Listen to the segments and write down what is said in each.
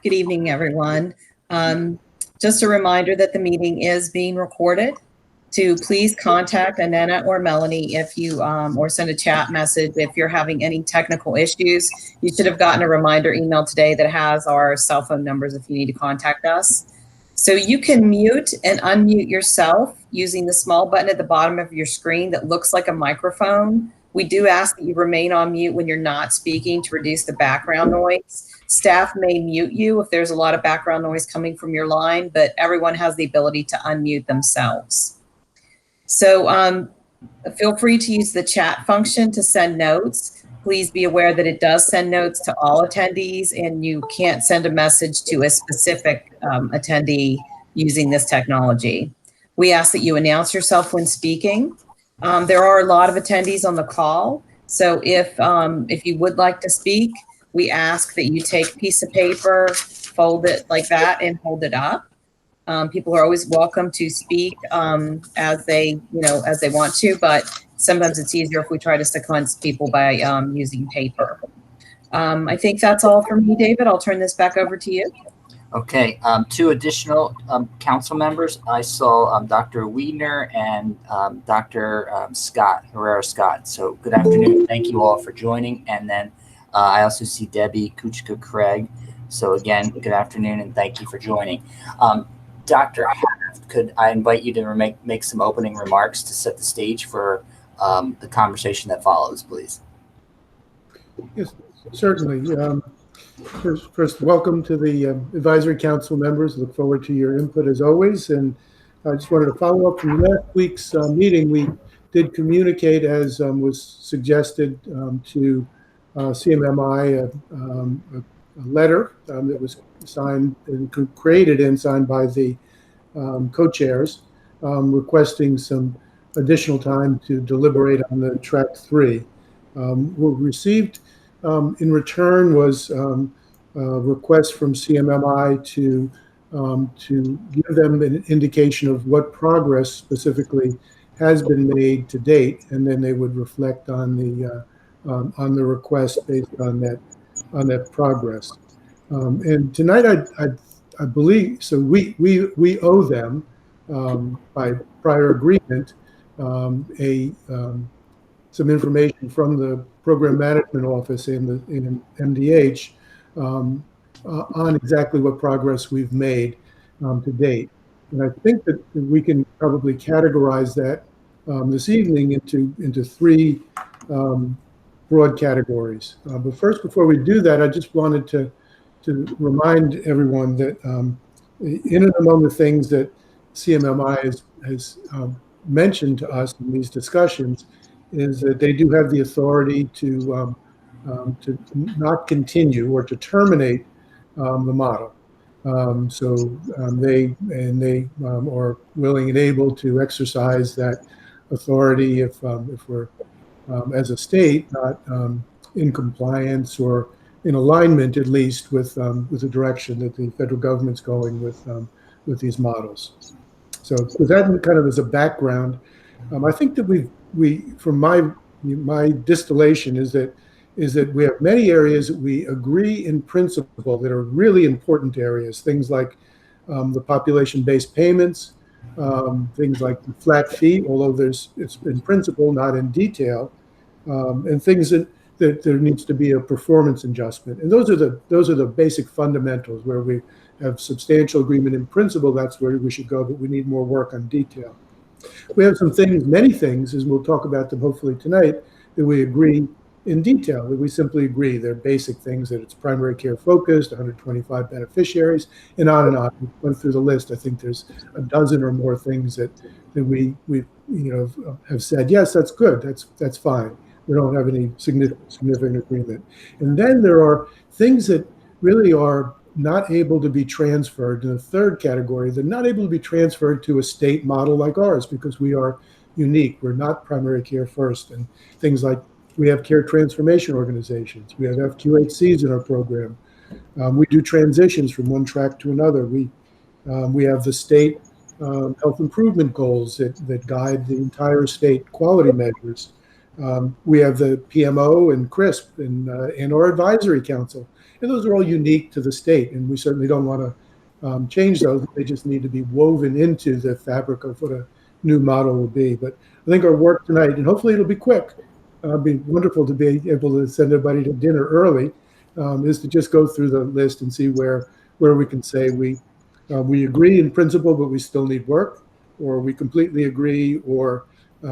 Good evening, everyone. Just a reminder that the meeting is being recorded. To please contact Anena or Melanie if you or send a chat message if you're having any technical issues. You should have gotten a reminder email today that has our cell phone numbers if you need to contact us. So you can mute and unmute yourself using the small button at the bottom of your screen that looks like a microphone. We do ask that you remain on mute when you're not speaking to reduce the background noise. Staff may mute you if there's a lot of background noise coming from your line, but everyone has the ability to unmute themselves. So feel free to use the chat function to send notes. Please be aware that it does send notes to all attendees, and you can't send a message to a specific attendee using this technology. We ask that you announce yourself when speaking. There are a lot of attendees on the call, so if you would like to speak, we ask that you take a piece of paper, fold it like that, and hold it up. People are always welcome to speak as they want to, but sometimes it's easier if we try to sequence people by using paper. I think that's all for me, David. I'll turn this back over to you. Okay, two additional council members. I saw Dr. Wiedner and Dr. Herrera Scott. So good afternoon. Thank you all for joining. And then I also see Debbie Kuchka-Craig. So again, good afternoon and thank you for joining. Dr. Haft, could I invite you to make some opening remarks to set the stage for the conversation that follows, please? Yes, certainly. First, welcome to the advisory council members. Look forward to your input as always. And I just wanted to follow up from last week's meeting. We did communicate, as was suggested, to CMMI a letter that was signed and created and signed by the co-chairs, requesting some additional time to deliberate on the track 3. What we received in return was a request from CMMI to give them an indication of what progress specifically has been made to date, and then they would reflect on the request based on that progress. And tonight, I believe, so we owe them by prior agreement some information from the Program Management Office in MDH on exactly what progress we've made to date. And I think that we can probably categorize that this evening into 3 broad categories. But first, before we do that, I just wanted to remind everyone that in and among the things that CMMI has mentioned to us in these discussions is that they do have the authority to not continue or to terminate the model. So they are willing and able to exercise that authority if we're as a state not in compliance or in alignment, at least, with the direction that the federal government's going with these models. So with that kind of as a background, I think that we from my distillation is that we have many areas that we agree in principle that are really important areas. Things like the population-based payments, things like the flat fee, although it's in principle, not in detail, and things that there needs to be a performance adjustment. And those are the basic fundamentals where we have substantial agreement in principle. That's where we should go, but we need more work on detail. We have some things, many things, as we'll talk about them hopefully tonight, that we agree in detail, that we simply agree. They're basic things, that it's primary care focused, 125 beneficiaries, and on and on. We went through the list. I think there's a dozen or more things that we have said, yes, that's good, that's fine. We don't have any significant agreement. And then there are things that really are not able to be transferred in the third category. They're not able to be transferred to a state model like ours because we are unique. We're not primary care first. And things like we have care transformation organizations. We have FQHCs in our program. We do transitions from one track to another. We have the state health improvement goals that guide the entire state quality measures. We have the PMO and CRISP and our advisory council. And those are all unique to the state. And we certainly don't want to change those. They just need to be woven into the fabric of what a new model will be. But I think our work tonight, and hopefully it'll be quick, it'd be wonderful to be able to send everybody to dinner early, is to just go through the list and see where we can say we agree in principle, but we still need work, or we completely agree, or these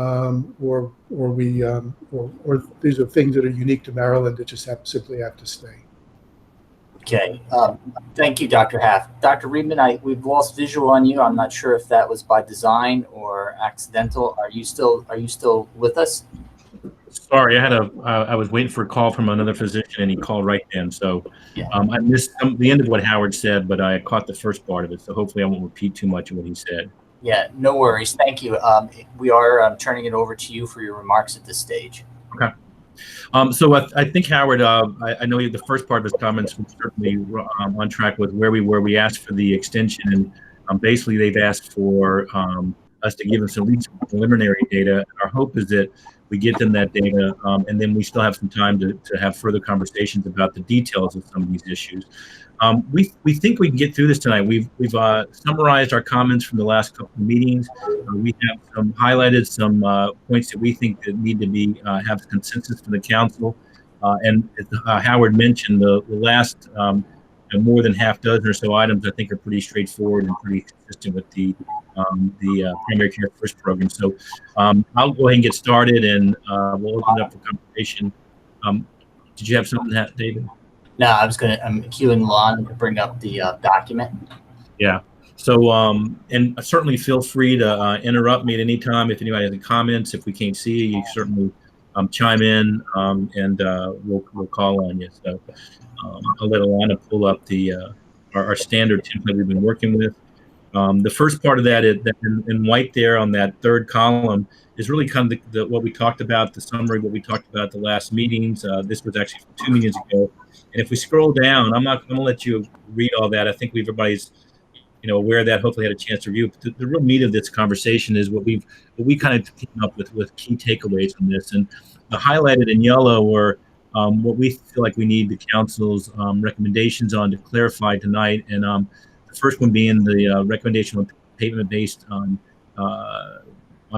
are things that are unique to Maryland that just simply have to stay. Okay. Thank you, Dr. Haft. Dr. Riedman, we've lost visual on you. I'm not sure if that was by design or accidental. Are you still with us? Sorry, I was waiting for a call from another physician, and he called right then. So yeah. I missed the end of what Howard said, but I caught the first part of it. So hopefully I won't repeat too much of what he said. Yeah, no worries. Thank you. We are turning it over to you for your remarks at this stage. Okay. So I think, Howard, I know the first part of his comments was certainly on track with where we were. We asked for the extension, and basically they've asked for us to give them some preliminary data. Our hope is that we get them that data, and then we still have some time to have further conversations about the details of some of these issues. We think we can get through this tonight. We've summarized our comments from the last couple of meetings. We have highlighted some points that we think that need to be have consensus from the council. And as Howard mentioned, the last more than half dozen or so items I think are pretty straightforward and pretty consistent with the Primary Care First program. So I'll go ahead and get started, and we'll open it up for conversation. Did you have something, David? No, I'm queuing Lon to bring up the document. Yeah. So, and certainly feel free to interrupt me at any time if anybody has any comments. If we can't see you, you certainly chime in, and we'll call on you. So I'll let Alana pull up our standard template we've been working with. The first part of that is in white there on that third column is really kind of what we talked about, the summary, what we talked about at the last meetings. This was actually 2 meetings ago. And if we scroll down, I'm going to let you read all that. I think everybody's aware of that, hopefully had a chance to review. But the real meat of this conversation is what we kind of came up with key takeaways from this. And highlighted in yellow were what we feel like we need the council's recommendations on to clarify tonight. And the first one being the recommendation on payment based on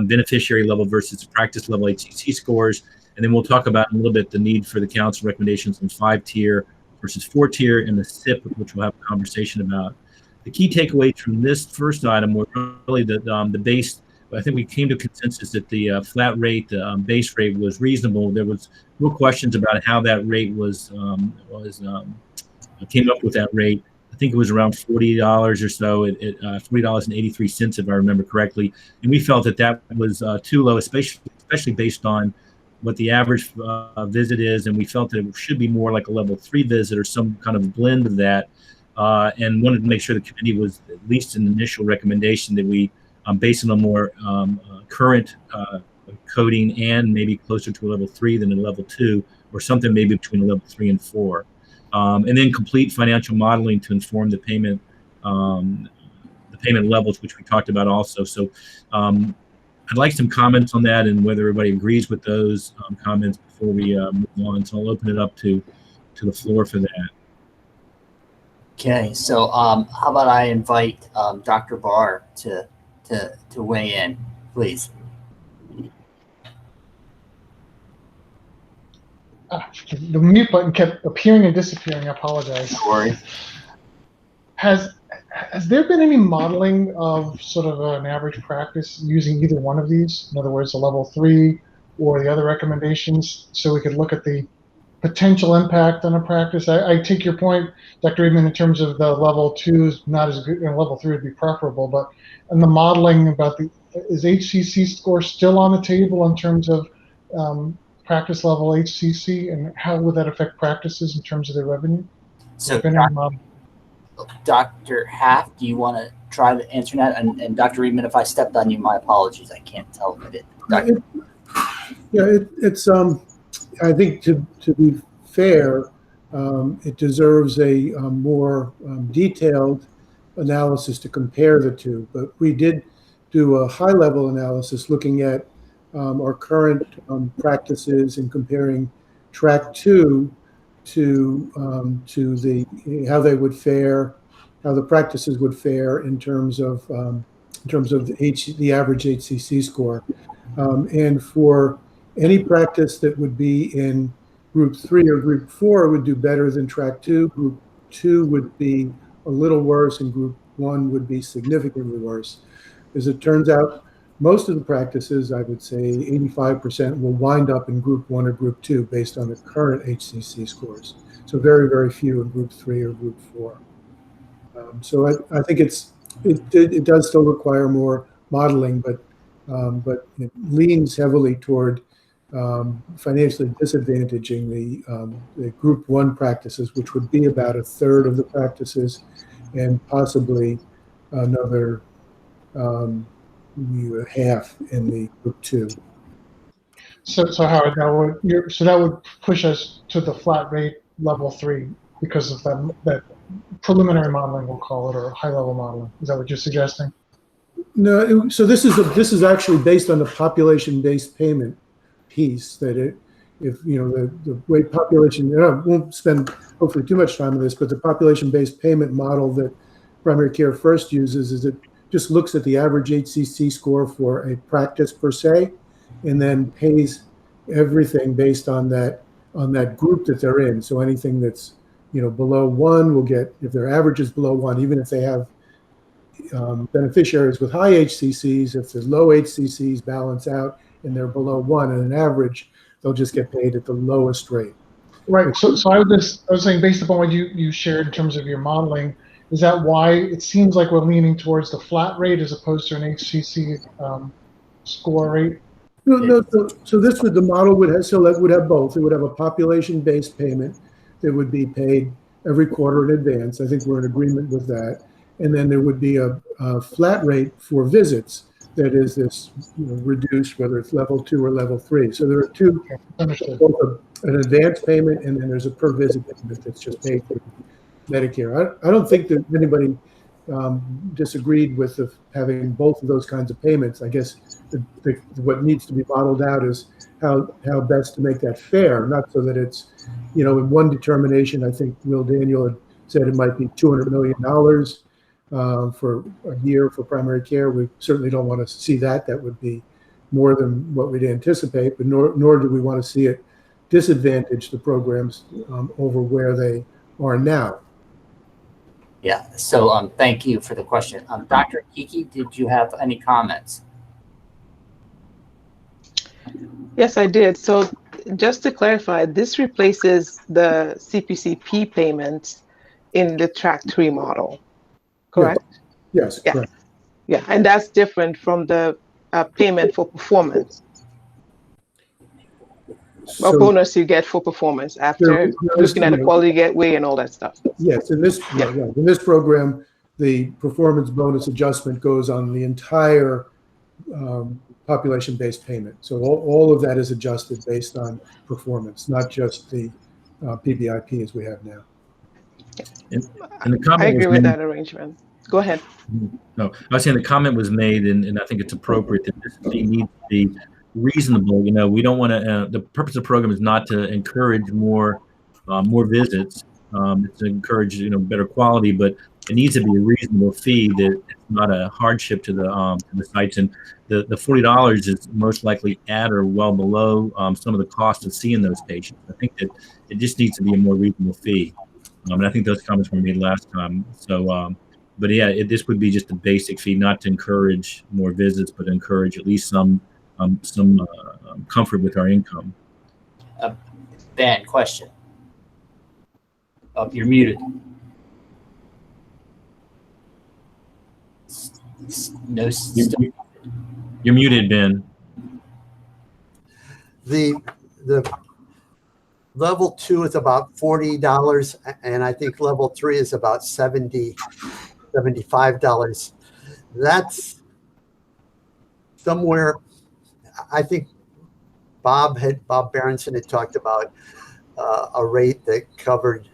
beneficiary level versus practice level HCC scores. And then we'll talk about in a little bit the need for the council recommendations on 5-tier versus 4-tier, and the SIP, which we'll have a conversation about. The key takeaways from this first item were really the base. I think we came to consensus that the flat rate, the base rate, was reasonable. There was no questions about how that rate came up with that rate. I think it was around $40 or so, $40.83 if I remember correctly. And we felt that was too low, especially based on what the average visit is, and we felt that it should be more like a level 3 visit or some kind of blend of that, and wanted to make sure the committee was at least an initial recommendation that we base it on more current coding and maybe closer to a level 3 than a level 2, or something maybe between a level 3 and 4. And then complete financial modeling to inform the payment levels, which we talked about also. So I'd like some comments on that and whether everybody agrees with those comments before we move on. So I'll open it up to the floor for that. Okay, so how about I invite Dr. Barr to weigh in, please. The mute button kept appearing and disappearing. I apologize. No worries. Has there been any modeling of sort of an average practice using either one of these? In other words, a level 3 or the other recommendations, so we could look at the potential impact on a practice? I take your point, Dr. Riedman, in terms of the level 2 is not as good, and level 3 would be preferable, but in the modeling about is HCC score still on the table in terms of practice level HCC, and how would that affect practices in terms of their revenue? So Dr. Haft, do you want to try to answer that? And Dr. Riedman, if I stepped on you, my apologies. I can't tell if I did. It's I think to be fair, it deserves a more detailed analysis to compare the two. But we did do a high-level analysis looking at our current practices and comparing track 2 to the how they would fare, how the practices would fare in terms of the average HCC score, and for any practice that would be in group 3 or group 4 would do better than track 2. Group 2 would be a little worse, and group 1 would be significantly worse. As it turns out, most of the practices, I would say 85%, will wind up in group 1 or group 2 based on the current HCC scores. So very, very few in group 3 or group 4. So I think it does still require more modeling, but it leans heavily toward financially disadvantaging the group 1 practices, which would be about a third of the practices, and possibly another half in the group 2. So Howard, that would push us to the flat rate level 3 because of that preliminary modeling, we'll call it, or high level modeling. Is that what you're suggesting? No. So this is actually based on the population-based payment piece. That if the way population, I won't spend hopefully too much time on this, but the population-based payment model that Primary Care First uses is it just looks at the average HCC score for a practice per se, and then pays everything based on that group that they're in. So anything that's below 1 will get, if their average is below 1, even if they have beneficiaries with high HCCs, if the low HCCs balance out and they're below 1 on an average, they'll just get paid at the lowest rate. Right. So I was saying, based upon what you shared in terms of your modeling, is that why it seems like we're leaning towards the flat rate as opposed to an HCC score rate? No. So the model would have both. It would have a population-based payment that would be paid every quarter in advance. I think we're in agreement with that. And then there would be a flat rate for visits that is this reduced, whether it's level 2 or level 3. So there are two, both an advance payment and then there's a per visit payment that's just paid for Medicare. I don't think that anybody disagreed with having both of those kinds of payments. I guess what needs to be modeled out is how best to make that fair, not so that it's, in one determination, I think Will Daniel had said it might be $200 million for a year for primary care. We certainly don't want to see that. That would be more than what we'd anticipate, but nor do we want to see it disadvantage the programs over where they are now. Yeah, so thank you for the question. Dr. Kiki, did you have any comments? Yes, I did. So just to clarify, this replaces the CPCP payments in the track 3 model, correct? Yes, yeah. Correct. Yeah, and that's different from the payment for performance. So, a bonus you get for performance after looking at the quality gateway and all that stuff. Yes, in this program, the performance bonus adjustment goes on the entire population-based payment. So all of that is adjusted based on performance, not just the PBIP as we have now. And the comment I agree with that arrangement. Go ahead. No, I was saying the comment was made, and I think it's appropriate that this fee needs to be reasonable. We don't want to. The purpose of the program is not to encourage more visits. It's to encourage better quality, but it needs to be a reasonable fee that it's not a hardship to the sites. And the $40 is most likely at or well below some of the cost of seeing those patients. I think that it just needs to be a more reasonable fee. And I think those comments were made last time. So, but yeah, this would be just a basic fee, not to encourage more visits, but encourage at least some comfort with our income. Ben, question. Oh, you're muted. No, you're muted, Ben. The level 2 is about $40, and I think level 3 is about $75. That's somewhere. I think Bob Berenson had talked about a rate that covered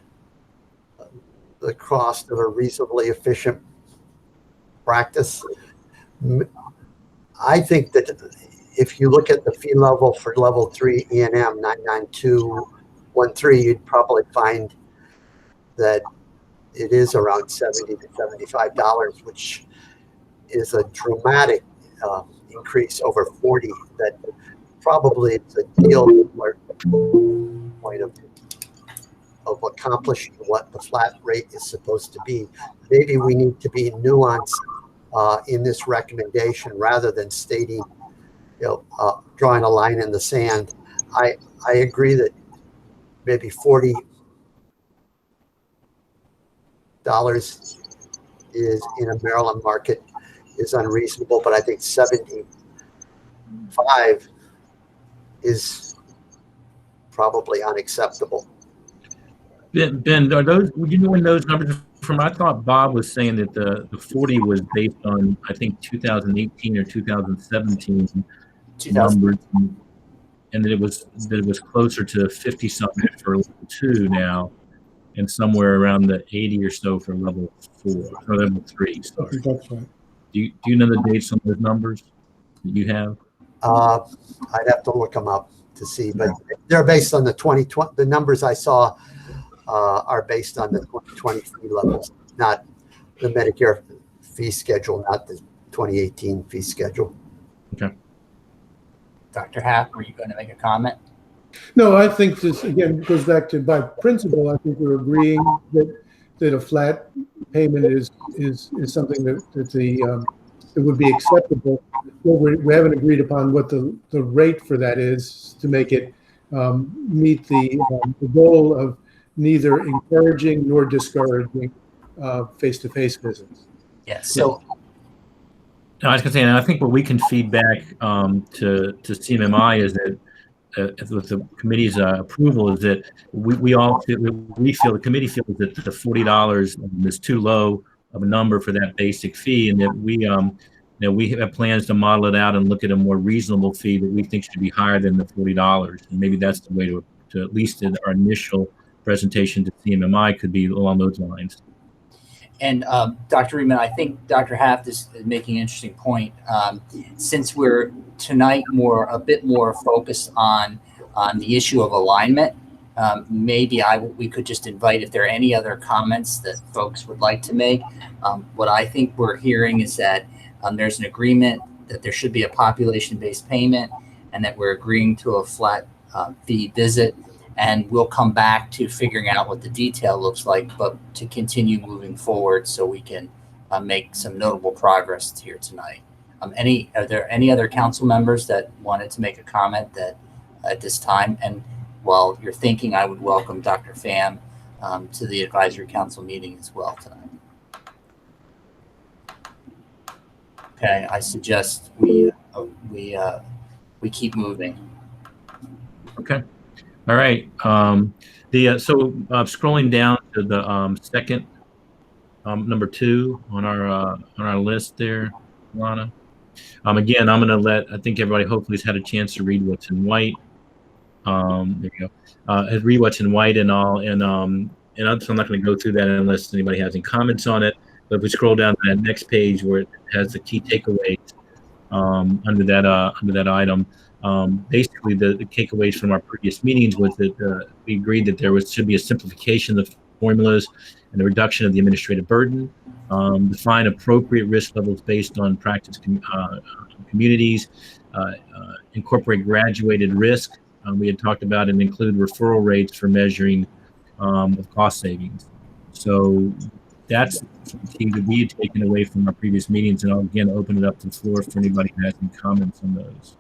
the cost of a reasonably efficient practice. I think that if you look at the fee level for level 3 E&M 99213, you'd probably find that it is around $70 to $75, which is a dramatic increase over 40. That probably is a deal point of accomplishing what the flat rate is supposed to be. Maybe we need to be nuanced in this recommendation rather than stating, drawing a line in the sand. I agree that maybe $40 is in a Maryland market is unreasonable, but I think 75 is probably unacceptable. Ben, are those, would you know when those numbers are from? I thought Bob was saying that the 40 was based on, I think, 2018 or 2017 numbers, and that it was closer to 50 something for level 2 now, and somewhere around the 80 or so for level 4 or level 3. Sorry. That's right. Do you know the dates on those numbers that you have? I'd have to look them up to see, but they're based on the 2020. The numbers I saw are based on the 2020 fee levels, not the Medicare fee schedule, not the 2018 fee schedule. Okay. Dr. Happ, were you going to make a comment? No, I think this again goes back to by principle. I think we're agreeing that a flat payment is something that would be acceptable. We haven't agreed upon what the rate for that is to make it meet the goal of neither encouraging nor discouraging face-to-face visits. Yes. So no, I was going to say, and I think what we can feed back to CMMI is that with the committee's approval is that we feel the committee feels that the $40 is too low of a number for that basic fee, and that we have plans to model it out and look at a more reasonable fee that we think should be higher than the $40, and maybe that's the way to at least in our initial presentation to CMMI could be along those lines. And Dr. Riemann, I think Dr. Haft is making an interesting point. Since we're tonight a bit more focused on the issue of alignment, maybe we could just invite if there are any other comments that folks would like to make. What I think we're hearing is that there's an agreement that there should be a population-based payment, and that we're agreeing to a flat fee visit. And we'll come back to figuring out what the detail looks like, but to continue moving forward so we can make some notable progress here tonight. Are there any other council members that wanted to make a comment that at this time? And while you're thinking, I would welcome Dr. Pham to the advisory council meeting as well tonight. Okay, I suggest we keep moving. Okay. All right. Scrolling down to the second number 2 on our list there, Lana. Again, I'm going to I think everybody hopefully has had a chance to read what's in white. There you go. Read what's in white and all, and so I'm not going to go through that unless anybody has any comments on it. But if we scroll down to that next page where it has the key takeaways under that item. Basically, the takeaways from our previous meetings was that we agreed that should be a simplification of the formulas and a reduction of the administrative burden, define appropriate risk levels based on practice communities, incorporate graduated risk. We had talked about and include referral rates for measuring of cost savings. So that's something that we had taken away from our previous meetings, and I'll again open it up to the floor for anybody who has any comments on those.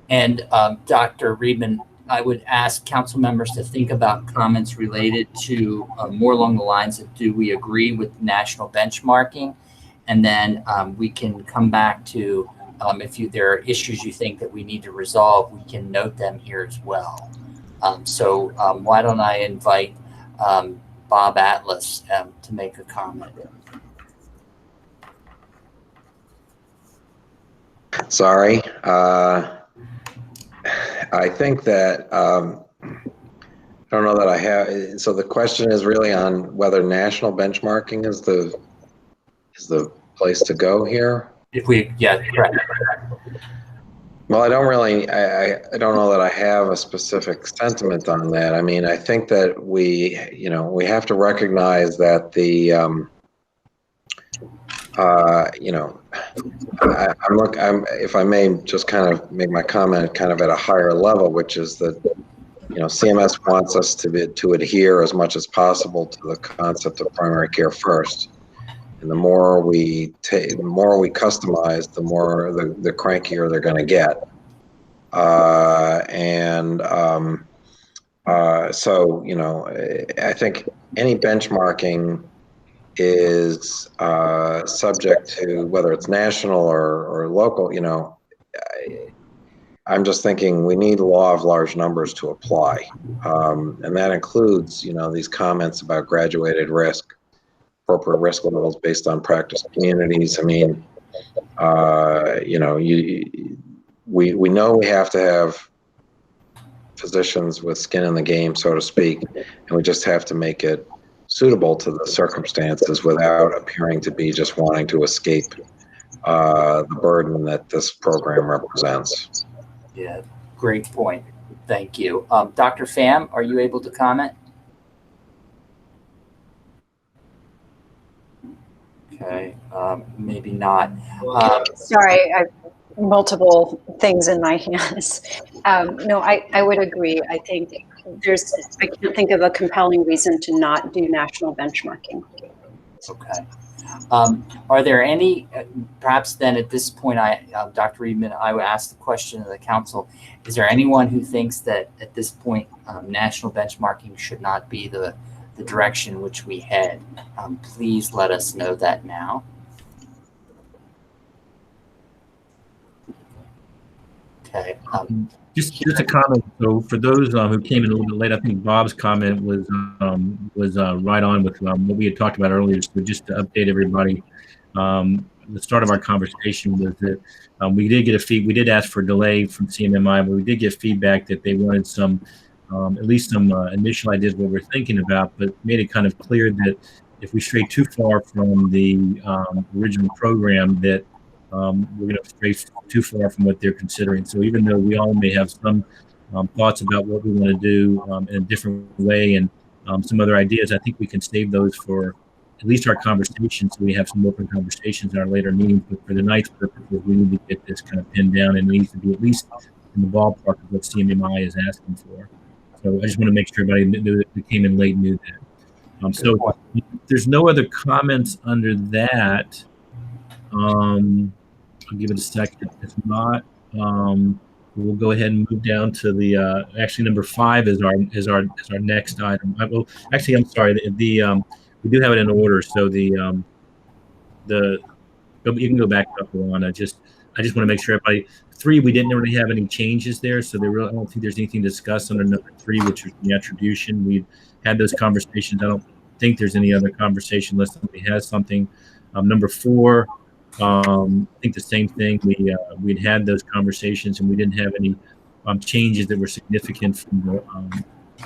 And Dr. Riedman, I would ask council members to think about comments related to more along the lines of, do we agree with national benchmarking? And then we can come back to, if there are issues you think that we need to resolve, we can note them here as well. So why don't I invite Bob Atlas to make a comment. Sorry. I think that I don't know that I have. So the question is really on whether national benchmarking is the place to go here. Yeah, correct. Well, I don't really, I don't know that I have a specific sentiment on that. I mean, I think that we have to recognize that the, if I may just kind of make my comment kind of at a higher level, which is that, CMS wants us to adhere as much as possible to the concept of primary care first. And the more we customize, the more the crankier they're going to get. So, I think any benchmarking is subject to whether it's national or local. I'm just thinking we need law of large numbers to apply. And that includes, these comments about graduated risk, appropriate risk levels based on practice communities. I mean, we know we have to have physicians with skin in the game, so to speak, and we just have to make it suitable to the circumstances without appearing to be just wanting to escape the burden that this program represents. Yeah, great point. Thank you. Dr. Pham, are you able to comment? Okay, maybe not. Sorry, I've multiple things in my hands. No, I would agree. I think I can't think of a compelling reason to not do national benchmarking. Okay. Are there any, perhaps then at this point, Dr. Reedman, I would ask the question of the council, is there anyone who thinks that at this point, national benchmarking should not be the direction which we head? Please let us know that now. Okay. Just a comment. So for those who came in a little bit late, I think Bob's comment was right on with what we had talked about earlier. So just to update everybody, the start of our conversation was that we did ask for a delay from CMMI, but we did get feedback that they wanted some, at least some initial ideas of what we're thinking about, but made it kind of clear that if we stray too far from the original program, that we're going to stray too far from what they're considering. So even though we all may have some thoughts about what we want to do in a different way and some other ideas, I think we can save those for at least our conversations. So we have some open conversations in our later meetings. But for tonight's purposes, we need to get this kind of pinned down, and it needs to be at least in the ballpark of what CMMI is asking for. So I just want to make sure everybody knew that we came in late knew that. So if there's no other comments under that. I'll give it a second. If not, we'll go ahead and move down to the actually number 5 is our next item. Well, actually, I'm sorry. We do have it in order. So you can go back up, Luana. I just want to make sure everybody. 3, we didn't really have any changes there, so I don't think there's anything to discuss under number 3, which is the attribution. We've had those conversations. I don't think there's any other conversation unless somebody has something. Number 4. I think the same thing. We'd had those conversations and we didn't have any changes that were significant from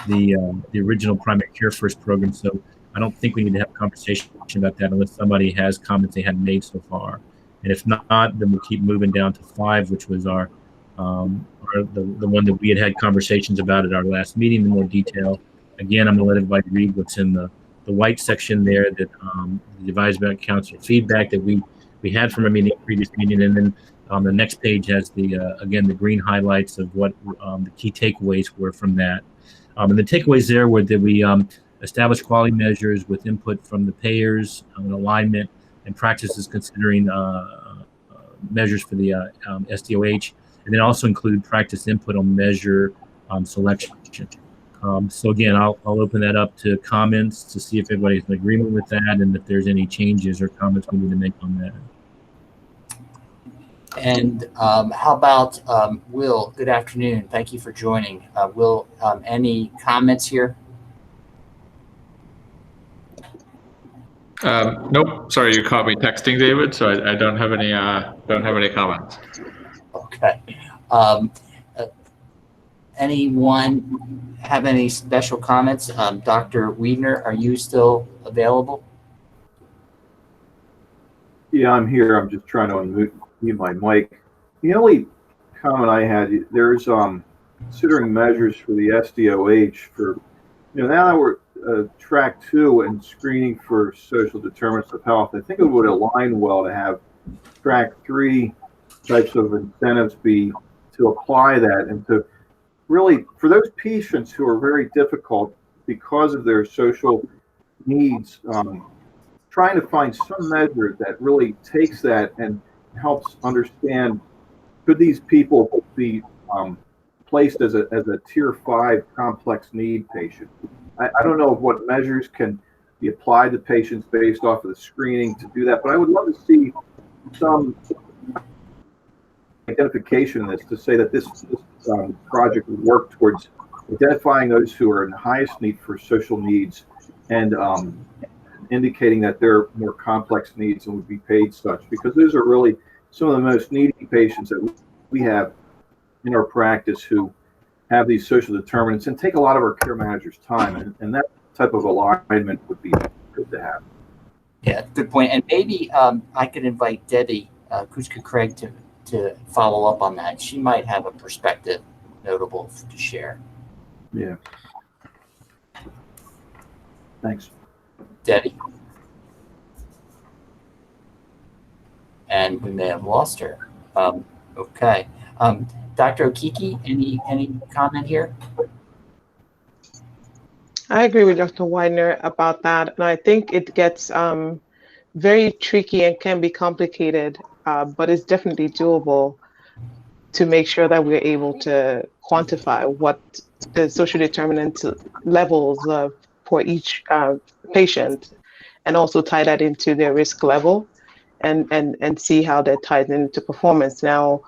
the original primary care first program. So I don't think we need to have a conversation about that unless somebody has comments they hadn't made so far. And if not, then we'll keep moving down to 5, which was the one that we had conversations about at our last meeting in more detail. Again, I'm going to let everybody read what's in the white section there, that the advisory council feedback that we had from a previous meeting, and then the next page has again the green highlights of what the key takeaways were from that. And the takeaways there were that we established quality measures with input from the payers, alignment and practices considering measures for the SDOH, and then also include practice input on measure selection. So again, I'll open that up to comments to see if everybody's in agreement with that and if there's any changes or comments we need to make on that. And how about Will? Good afternoon. Thank you for joining. Will, any comments here? Nope. Sorry, you caught me texting, David. So I don't have any comments. Okay. Anyone have any special comments? Dr. Wiedner, are you still available? Yeah, I'm here. I'm just trying to unmute my mic. The only comment I had, there's considering measures for the SDOH for, now that we're track 2 and screening for social determinants of health, I think it would align well to have track 3 types of incentives be to apply that and to really, for those patients who are very difficult because of their social needs, trying to find some measure that really takes that and helps understand, could these people be placed as a tier 5 complex need patient? I don't know what measures can be applied to patients based off of the screening to do that, but I would love to see some identification in this to say that this project would work towards identifying those who are in the highest need for social needs and indicating that they're more complex needs and would be paid such, because those are really some of the most needy patients that we have in our practice who have these social determinants and take a lot of our care managers' time, and that type of alignment would be good to have. Yeah, good point. And maybe I could invite Debbie Kuchka-Craig to follow up on that. She might have a perspective notable to share. Yeah. Thanks. Debbie. And we may have lost her. Okay. Dr. Okiki, any comment here? I agree with Dr. Widener about that. And I think it gets very tricky and can be complicated, but it's definitely doable to make sure that we're able to quantify what the social determinant levels for each patient, and also tie that into their risk level and see how that ties into performance. Now,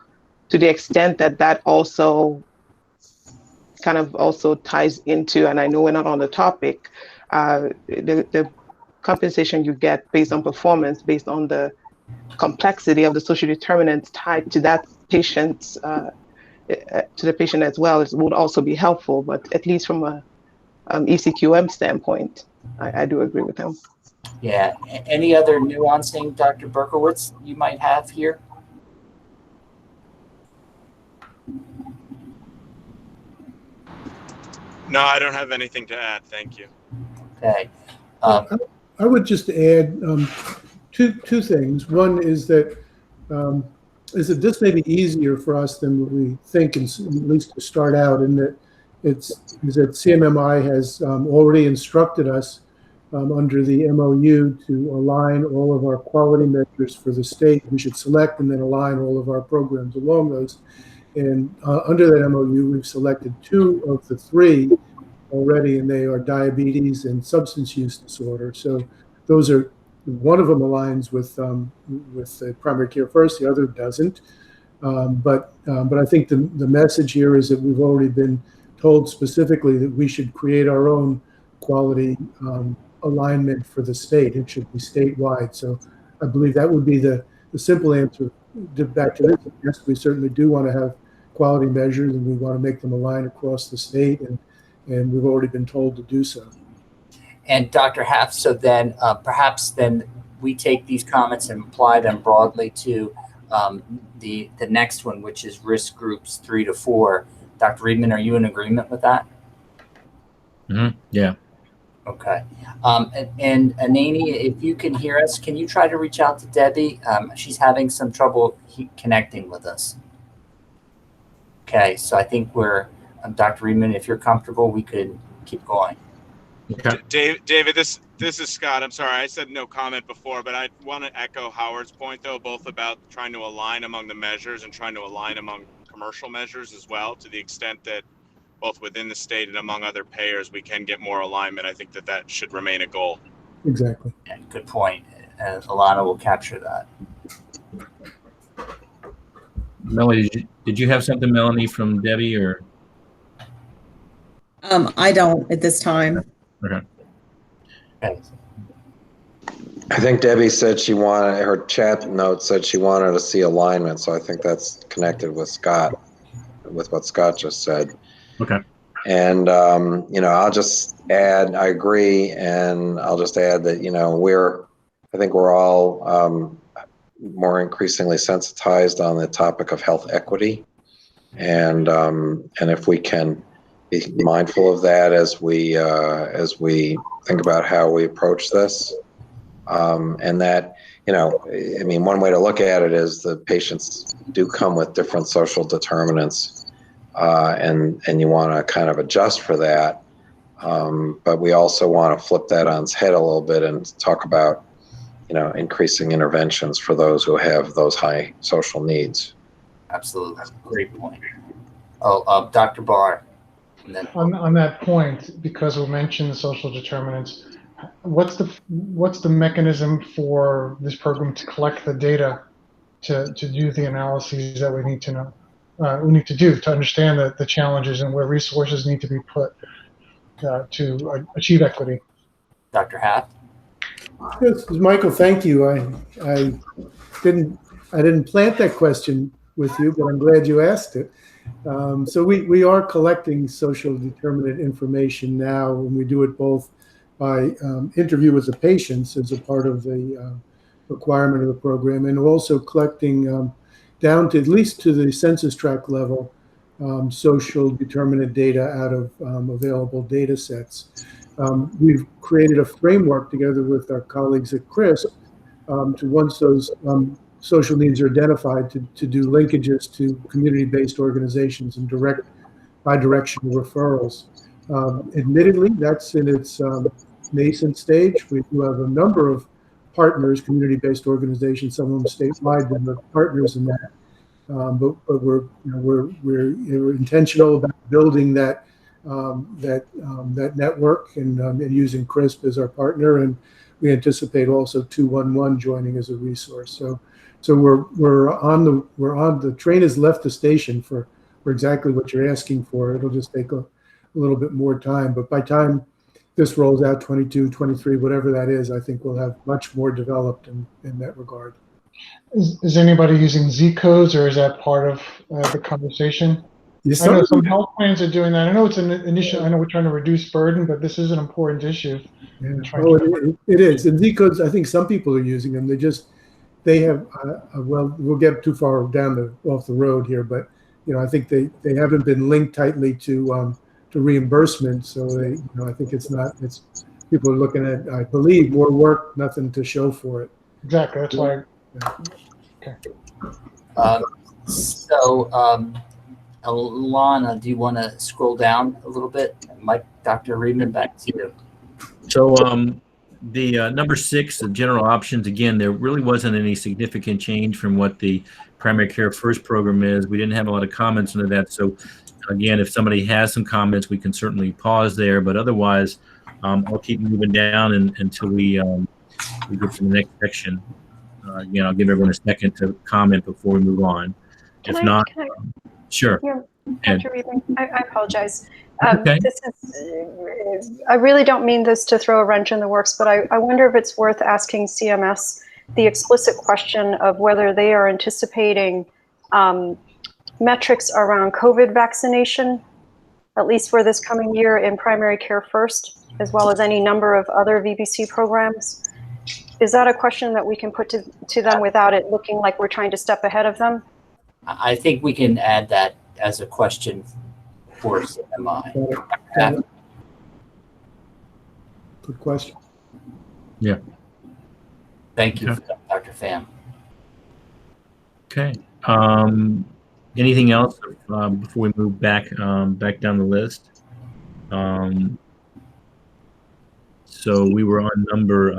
to the extent that that also kind of also ties into, and I know we're not on the topic, the compensation you get based on performance, based on the complexity of the social determinants tied to that patient's, to the patient as well, would also be helpful. But at least from a ECQM standpoint, I do agree with him. Yeah. Any other nuancing, Dr. Berkowitz, you might have here? No, I don't have anything to add. Thank you. Okay. I would just add two things. One is that this may be easier for us than what we think, at least to start out, in that that CMMI has already instructed us under the MOU to align all of our quality measures for the state. We should select and then align all of our programs along those. And under that MOU, we've selected 2 of the 3 already, and they are diabetes and substance use disorder. So those are, one of them aligns with the primary care first, the other doesn't. But I think the message here is that we've already been told specifically that we should create our own quality alignment for the state. It should be statewide. So I believe that would be the simple answer back to this. Yes, we certainly do want to have quality measures, and we want to make them align across the state, and we've already been told to do so. And Dr. Haft, so then perhaps then we take these comments and apply them broadly to the next one, which is risk groups 3 to 4. Dr. Riedman, are you in agreement with that? Mm-hmm. Yeah. Okay. And Anani, if you can hear us, can you try to reach out to Debbie? She's having some trouble connecting with us. Okay, so I think we're, Dr. Riedman, if you're comfortable, we could keep going. Okay. David, this is Scott. I'm sorry, I said no comment before, but I want to echo Howard's point, though, both about trying to align among the measures and trying to align among commercial measures as well, to the extent that both within the state and among other payers, we can get more alignment. I think that should remain a goal. Exactly. Yeah, good point. Alana will capture that. Melanie, did you have something, Melanie, from Debbie, or? I don't at this time. Okay. Okay. I think Debbie said she wanted, her chat note said she wanted to see alignment. So I think that's connected with Scott, with what Scott just said. Okay. And, I'll just add, I agree. And I'll just add that, I think we're all more increasingly sensitized on the topic of health equity. and if we can be mindful of that as we think about how we approach this, and that, you know, I mean, one way to look at it is the patients do come with different social determinants, and you want to kind of adjust for that. But we also want to flip that on its head a little bit and talk about, you know, increasing interventions for those who have those high social needs. Absolutely. Great point. Oh, Dr. Barr. And then On that point, because we mentioned social determinants, what's the mechanism for this program to collect the data to do the analyses that we need to know, we need to do to understand the challenges and where resources need to be put to achieve equity? Dr. Haft. Yes, Michael, thank you. I didn't plant that question with you, but I'm glad you asked it. So we are collecting social determinant information now, and we do it both by interview with the patients as a part of the requirement of the program, and also collecting down to at least to the census tract level social determinant data out of available data sets. We've created a framework together with our colleagues at CRISP to, once those social needs are identified, to do linkages to community-based organizations and direct bi-directional referrals. Admittedly, that's in its nascent stage. We do have a number of partners, community-based organizations, some of them statewide, that are partners in that. But we're intentional about building that network and using CRISP as our partner, and we anticipate also 211 joining as a resource. So we're on the train has left the station for exactly what you're asking for. It'll just take a little bit more time, but by time this rolls out, 22, 23, whatever that is, I think we'll have much more developed in that regard. Is anybody using Z codes, or is that part of the conversation? Yes, I know some health plans are doing that. I know it's an initial. I know we're trying to reduce burden, but this is an important issue. Yeah. Oh, it is. And Z codes, I think some people are using them. They have well, we'll get too far off the road here, but you know, I think they haven't been linked tightly to reimbursement. So I think it's people are looking at, I believe, more work, nothing to show for it. Exactly. That's why. Okay. Alana, do you want to scroll down a little bit? Mike, Dr. Reedman, back to you. So the number 6, the general options, again, there really wasn't any significant change from what the primary care first program is. We didn't have a lot of comments into that. So again, if somebody has some comments, we can certainly pause there. But otherwise, I'll keep moving down until we get to the next section. Again, I'll give everyone a second to comment before we move on. Sure. Yeah, Dr. Reedman, I apologize. Okay. I really don't mean this to throw a wrench in the works, but I wonder if it's worth asking CMS the explicit question of whether they are anticipating metrics around COVID vaccination, at least for this coming year in primary care first, as well as any number of other VBC programs. Is that a question that we can put to them without it looking like we're trying to step ahead of them? I think we can add that as a question for CMI. Good question. Yeah. Thank you, Dr. Pham. Okay. Anything else before we move back down the list? So we were on number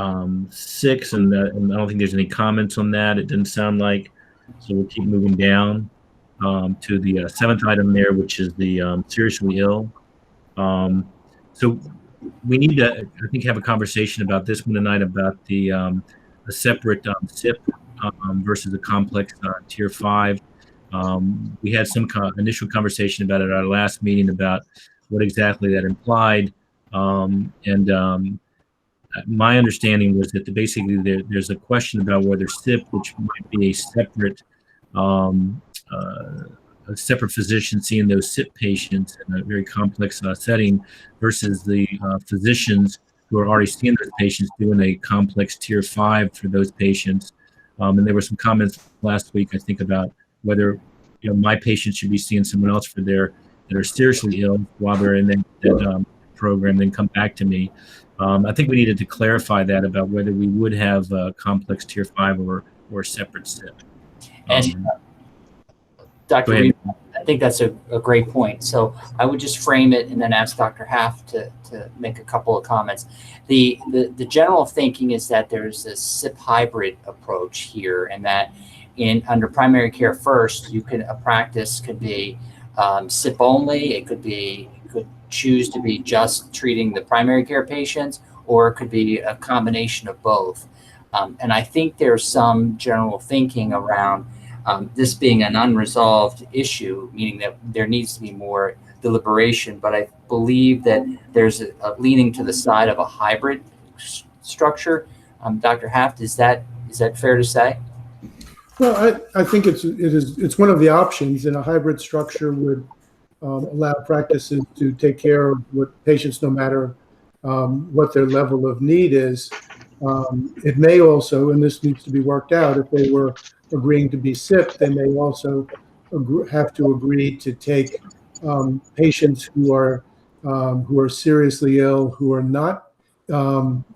6, and I don't think there's any comments on that. It didn't sound like. So we'll keep moving down to the 7th item there, which is the seriously ill. So we need to, I think, have a conversation about this one tonight, about the a separate SIP versus a complex tier 5. We had some initial conversation about it at our last meeting about what exactly that implied, my understanding was that basically there's a question about whether SIP, which might be a separate physician seeing those SIP patients in a very complex setting, versus the physicians who are already seeing those patients doing a complex tier 5 for those patients. And there were some comments last week, I think, about whether my patients should be seeing someone else that are seriously ill while they're in that program, then come back to me. I think we needed to clarify that about whether we would have a complex tier 5 or a separate SIP. And Dr. Reed, I think that's a great point. So I would just frame it and then ask Dr. Haft to make a couple of comments. The general thinking is that there's a SIP hybrid approach here, and that under primary care first, a practice could be SIP only. It could choose to be just treating the primary care patients, or it could be a combination of both. And I think there's some general thinking around this being an unresolved issue, meaning that there needs to be more deliberation. But I believe that there's a leaning to the side of a hybrid structure. Dr. Haft, is that fair to say? Well, I think it's one of the options, and a hybrid structure would allow practices to take care of what patients, no matter what their level of need is. It may also, and this needs to be worked out, if they were agreeing to be SIP, they may also have to agree to take patients who are seriously ill, who are not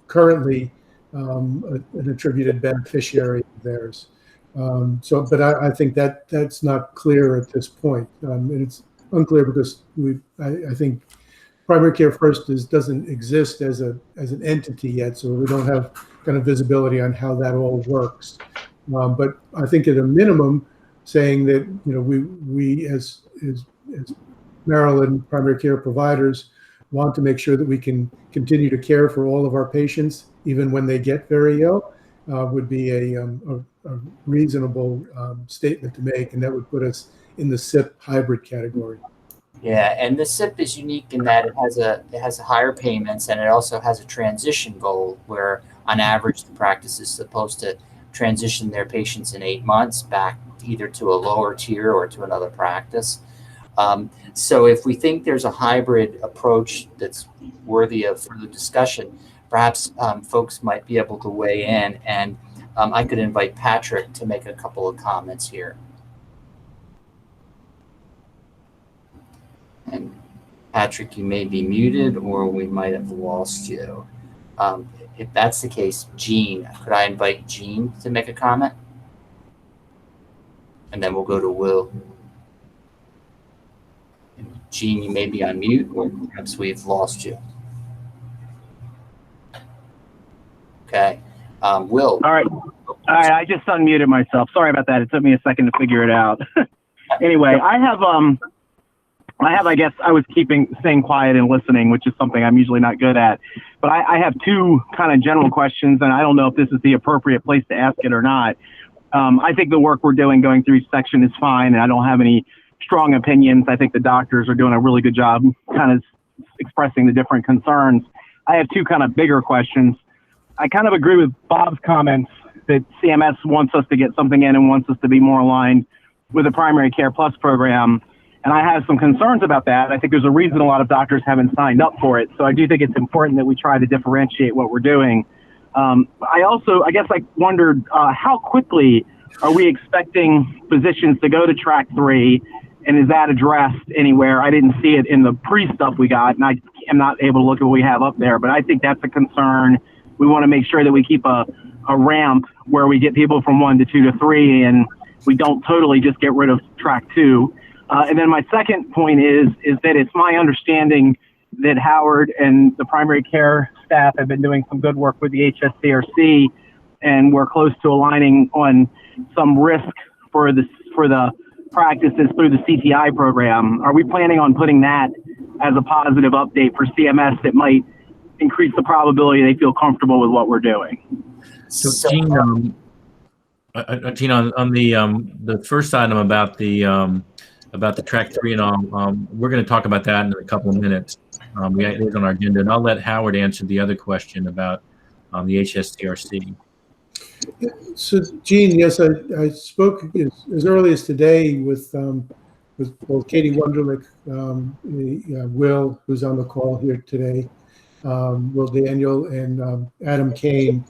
currently an attributed beneficiary of theirs. But I think that's not clear at this point. And it's unclear because I think primary care first doesn't exist as an entity yet, so we don't have kind of visibility on how that all works. But I think at a minimum, saying that we as Maryland primary care providers want to make sure that we can continue to care for all of our patients even when they get very ill would be a reasonable statement to make, and that would put us in the SIP hybrid category. Yeah, and the SIP is unique in that it has higher payments, and it also has a transition goal where, on average, the practice is supposed to transition their patients in 8 months back either to a lower tier or to another practice. So if we think there's a hybrid approach that's worthy of further discussion, perhaps folks might be able to weigh in, and I could invite Patrick to make a couple of comments here. And Patrick, you may be muted, or we might have lost you. If that's the case, Jean, could I invite Jean to make a comment? And then we'll go to Will. And Jean, you may be on mute, or perhaps we've lost you. Okay. Will. All right. I just unmuted myself. Sorry about that. It took me a second to figure it out. Anyway, I guess I was staying quiet and listening, which is something I'm usually not good at. But I have two kind of general questions, and I don't know if this is the appropriate place to ask it or not. I think the work we're doing going through each section is fine, and I don't have any strong opinions. I think the doctors are doing a really good job kind of expressing the different concerns. I have two kind of bigger questions. I kind of agree with Bob's comments that CMS wants us to get something in and wants us to be more aligned with the Primary Care Plus program. And I have some concerns about that. I think there's a reason a lot of doctors haven't signed up for it. So I do think it's important that we try to differentiate what we're doing. I guess I wondered how quickly are we expecting physicians to go to track 3, and is that addressed anywhere? I didn't see it in the pre-stuff we got, and I am not able to look at what we have up there, but I think that's a concern. We want to make sure that we keep a ramp where we get people from 1 to 2 to 3, and we don't totally just get rid of track 2. And then my second point is that it's my understanding that Howard and the primary care staff have been doing some good work with the HSCRC, and we're close to aligning on some risk for the practices through the CTI program. Are we planning on putting that as a positive update for CMS that might increase the probability they feel comfortable with what we're doing? So Gene, on the first item about the track 3 and all, we're going to talk about that in a couple of minutes. It is on our agenda, and I'll let Howard answer the other question about the HSTRC. So, Gene, yes, I spoke as early as today with both Katie Wunderlich, Will, who's on the call here today, Will Daniel, and Adam Kane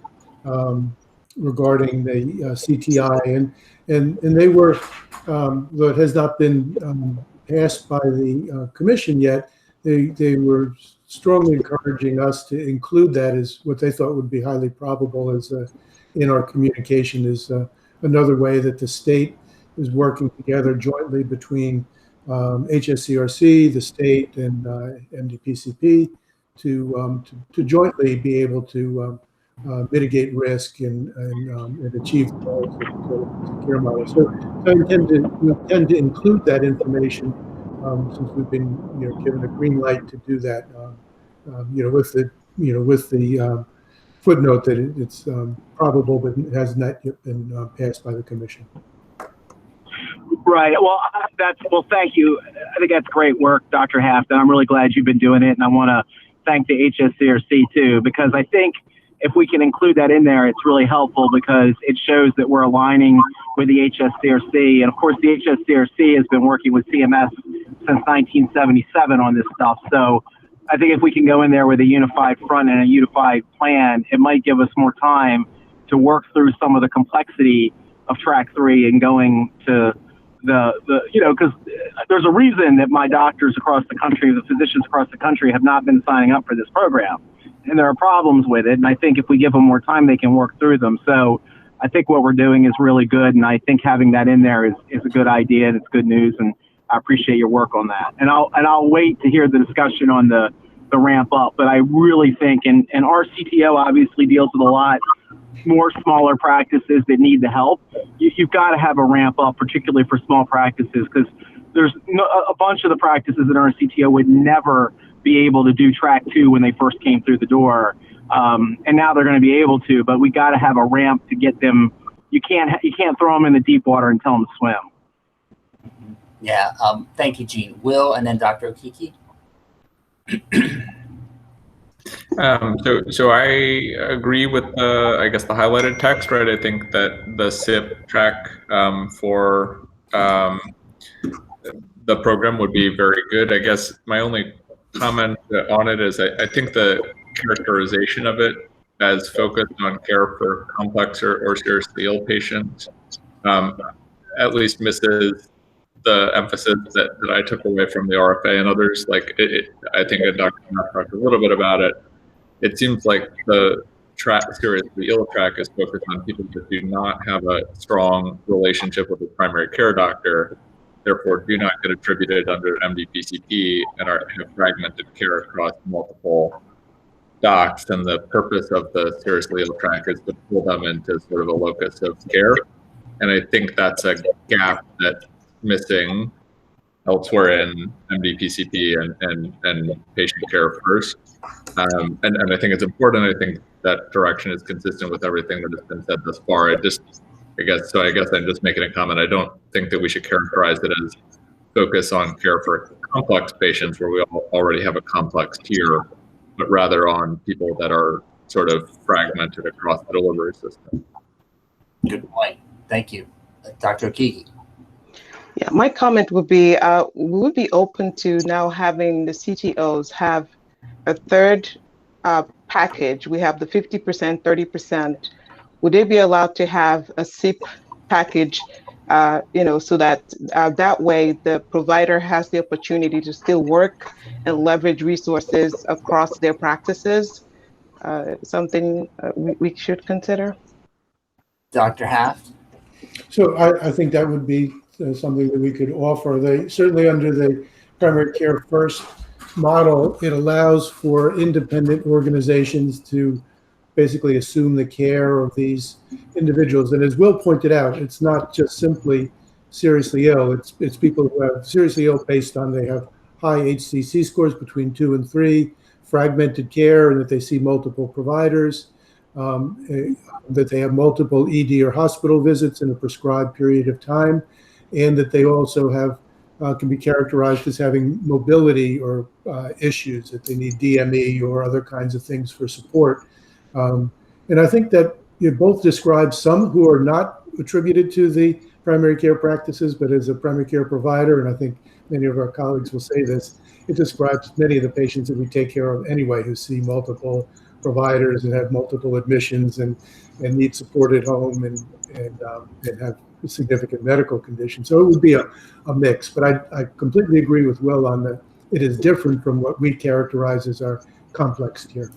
regarding the CTI, and they were, though it has not been passed by the commission yet, they were strongly encouraging us to include that as what they thought would be highly probable as in our communication is another way that the state is working together jointly between HSCRC, the state, and MDPCP to jointly be able to mitigate risk and achieve the goals of the care model. So we intend to include that information since we've been given a green light to do that. With the footnote that it's probable, but it has not yet been passed by the commission. Right. Well, thank you. I think that's great work, Dr. Haft, and I'm really glad you've been doing it. And I want to thank the HSCRC too, because I think if we can include that in there, it's really helpful because it shows that we're aligning with the HSCRC. And of course, the HSCRC has been working with CMS since 1977 on this stuff. So I think if we can go in there with a unified front and a unified plan, it might give us more time to work through some of the complexity of track 3 and going to because there's a reason that my doctors across the country, the physicians across the country have not been signing up for this program. And there are problems with it. And I think if we give them more time, they can work through them. So I think what we're doing is really good. And I think having that in there is a good idea and it's good news. And I appreciate your work on that. And I'll wait to hear the discussion on the ramp up. But I really think, and our CTO obviously deals with a lot more smaller practices that need the help. You've got to have a ramp up, particularly for small practices, because there's a bunch of the practices in our CTO would never be able to do track 2 when they first came through the door. And now they're going to be able to, but we got to have a ramp to get them. You can't throw them in the deep water and tell them to swim. Yeah. Thank you, Gene. Will, and then Dr. Okiki. So I agree with the highlighted text, right? I think that the SIP track for the program would be very good. I guess my only comment on it is I think the characterization of it as focused on care for complex or seriously ill patients at least misses the emphasis that I took away from the RFA and others. Like I think Dr. Matt talked a little bit about it. It seems like the seriously ill track is focused on people that do not have a strong relationship with a primary care doctor, therefore do not get attributed under MDPCP and have fragmented care across multiple docs. And the purpose of the seriously ill track is to pull them into sort of a locus of care. And I think that's a gap that's missing elsewhere in MDPCP and patient care first. And I think it's important. I think that direction is consistent with everything that has been said thus far. I guess I'm just making a comment. I don't think that we should characterize it as focus on care for complex patients where we already have a complex tier, but rather on people that are sort of fragmented across the delivery system. Good point. Thank you. Dr. Okiki. Yeah, my comment would be we would be open to now having the CTOs have a third package. We have the 50%, 30%. Would they be allowed to have a SIP package, so that that way the provider has the opportunity to still work and leverage resources across their practices? Something we should consider. Dr. Haft? So I think that would be something that we could offer. They certainly under the primary care first model, it allows for independent organizations to basically assume the care of these individuals. And as Will pointed out, it's not just simply seriously ill. It's people who have seriously ill based on they have high HCC scores between 2 and 3, fragmented care, and that they see multiple providers, that they have multiple ED or hospital visits in a prescribed period of time, and that they also have can be characterized as having mobility or issues, that they need DME or other kinds of things for support. And I think that you both describe some who are not attributed to the primary care practices, but as a primary care provider, and I think many of our colleagues will say this, it describes many of the patients that we take care of anyway who see multiple providers and have multiple admissions and need support at home and have significant medical conditions. So it would be a mix. But I completely agree with Will on that. It is different from what we characterize as our complex care.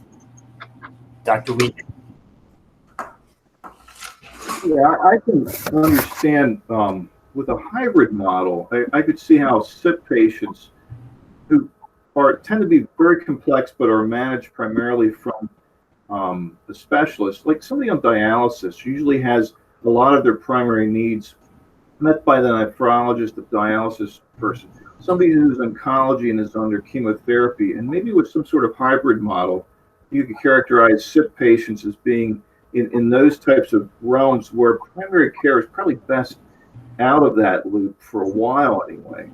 Dr. Wheat. Yeah, I can understand with a hybrid model, I could see how SIP patients who tend to be very complex but are managed primarily from a specialist, like somebody on dialysis usually has a lot of their primary needs met by the nephrologist, the dialysis person. Somebody who's in oncology and is under chemotherapy, and maybe with some sort of hybrid model, you could characterize SIP patients as being in those types of realms where primary care is probably best out of that loop for a while anyway.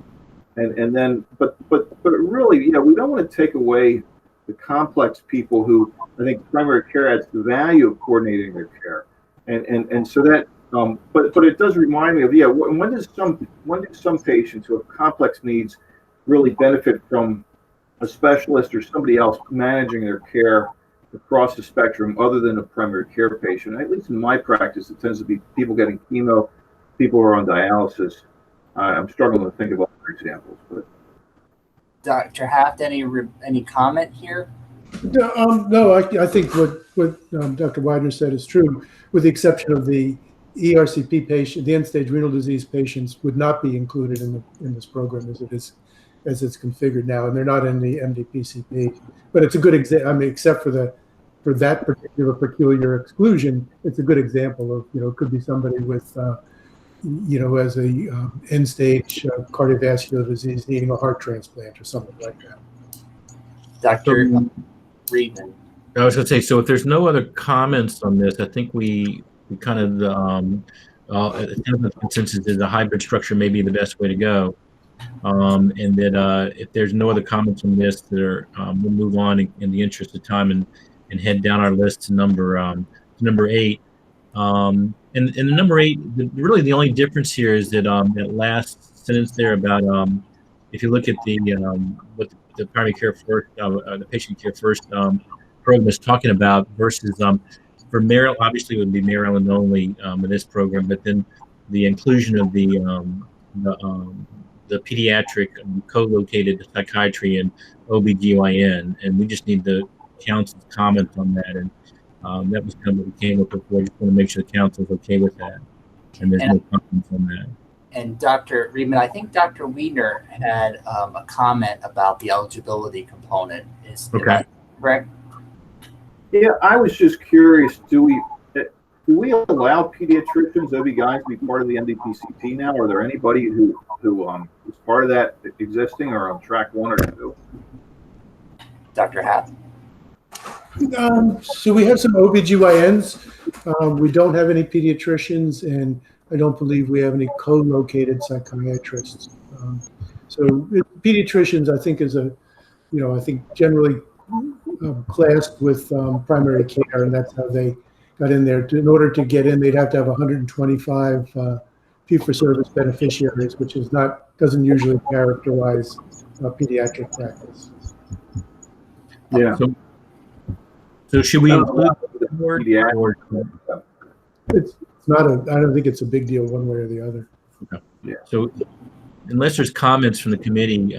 And then, but really, we don't want to take away the complex people who I think primary care adds the value of coordinating their care. And so that, but it does remind me of, when do some patients who have complex needs really benefit from a specialist or somebody else managing their care across the spectrum other than a primary care patient? At least in my practice, it tends to be people getting chemo, people who are on dialysis. I'm struggling to think of other examples. But Dr. Haft, any comment here? No, I think what Dr. Widener said is true, with the exception of the ERCP patient, the end-stage renal disease patients would not be included in this program as it's configured now, and they're not in the MDPCP. But it's a good example. I mean, except for that particular peculiar exclusion, it's a good example of it could be somebody with as a end-stage cardiovascular disease needing a heart transplant or something like that. Dr. Reedman. I was going to say, so if there's no other comments on this, I think we kind of the consensus is a hybrid structure may be the best way to go. And that if there's no other comments on this, we'll move on in the interest of time and head down our list to number 8. And the number 8, really the only difference here is that that last sentence there about if you look at what the primary care first, the patient care first program is talking about versus for Maryland, obviously it would be Maryland only in this program, but then the inclusion of the pediatric co-located psychiatry and OBGYN, and we just need the council's comment on that, and that was kind of what we came up with. I just want to make sure the council's okay with that, and there's no comments on that. And Dr. Reedman, I think Dr. Wiener had a comment about the eligibility component. Am I correct? Yeah, I was just curious. Do we allow pediatricians, OB-GYNs, to be part of the MDPCP now? Are there anybody who is part of that existing or on track 1 or 2? Dr. Haft? So we have some OB-GYNs. We don't have any pediatricians, and I don't believe we have any co-located psychiatrists. So pediatricians, I think, is I think generally classed with primary care, and that's how they got in there. In order to get in, they'd have to have 125 fee-for-service beneficiaries, which doesn't usually characterize pediatric practice. Yeah. So should we include the word? It's not I don't think it's a big deal one way or the other. Okay. Yeah. So unless there's comments from the committee,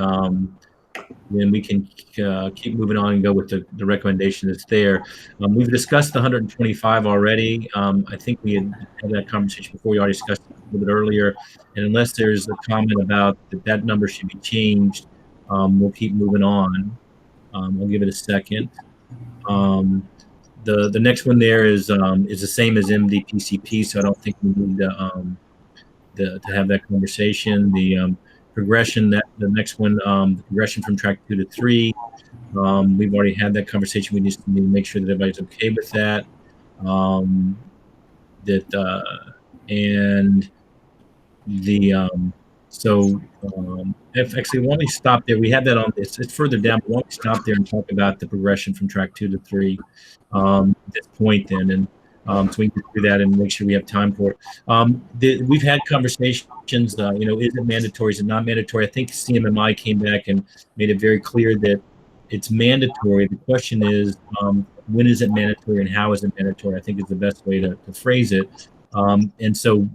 then we can keep moving on and go with the recommendation that's there. We've discussed the 125 already. I think we had that conversation before. We already discussed it a little bit earlier. And unless there's a comment about that number should be changed, we'll keep moving on. I'll give it a second. The next one there is the same as MDPCP, so I don't think we need to have that conversation. The progression, the next one, the progression from track 2 to 3. We've already had that conversation. We just need to make sure that everybody's okay with that. Actually, why don't we stop there? We had that on. It's further down. But why don't we stop there and talk about the progression from track 2 to 3 at this point then, and so we can do that and make sure we have time for it. We've had conversations. Is it mandatory? Is it not mandatory? I think CMMI came back and made it very clear that it's mandatory. The question is, when is it mandatory and how is it mandatory, I think is the best way to phrase it. And so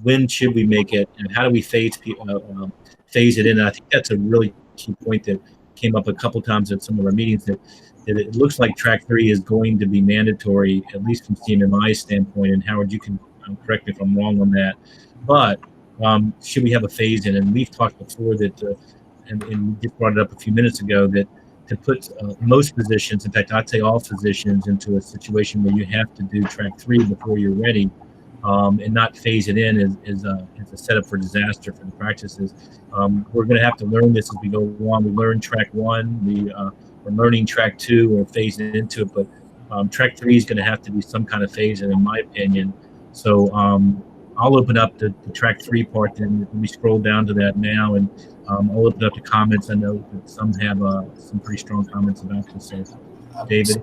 when should we make it, and how do we phase it in? And I think that's a really key point that came up a couple times at some of our meetings, that it looks like track 3 is going to be mandatory, at least from CMMI's standpoint. And Howard, you can correct me if I'm wrong on that. But should we have a phase in? And we've talked before that, and we just brought it up a few minutes ago, that to put most physicians, in fact, I'd say all physicians, into a situation where you have to do track 3 before you're ready, and not phase it in is a setup for disaster for the practices. We're going to have to learn this as we go along. We learned track 1, we're learning track 2, or phasing into it, but track 3 is going to have to be some kind of phase in my opinion. So I'll open up the track 3 part, and we scroll down to that now, and I'll open up to comments. I know that some have some pretty strong comments about this. So, David,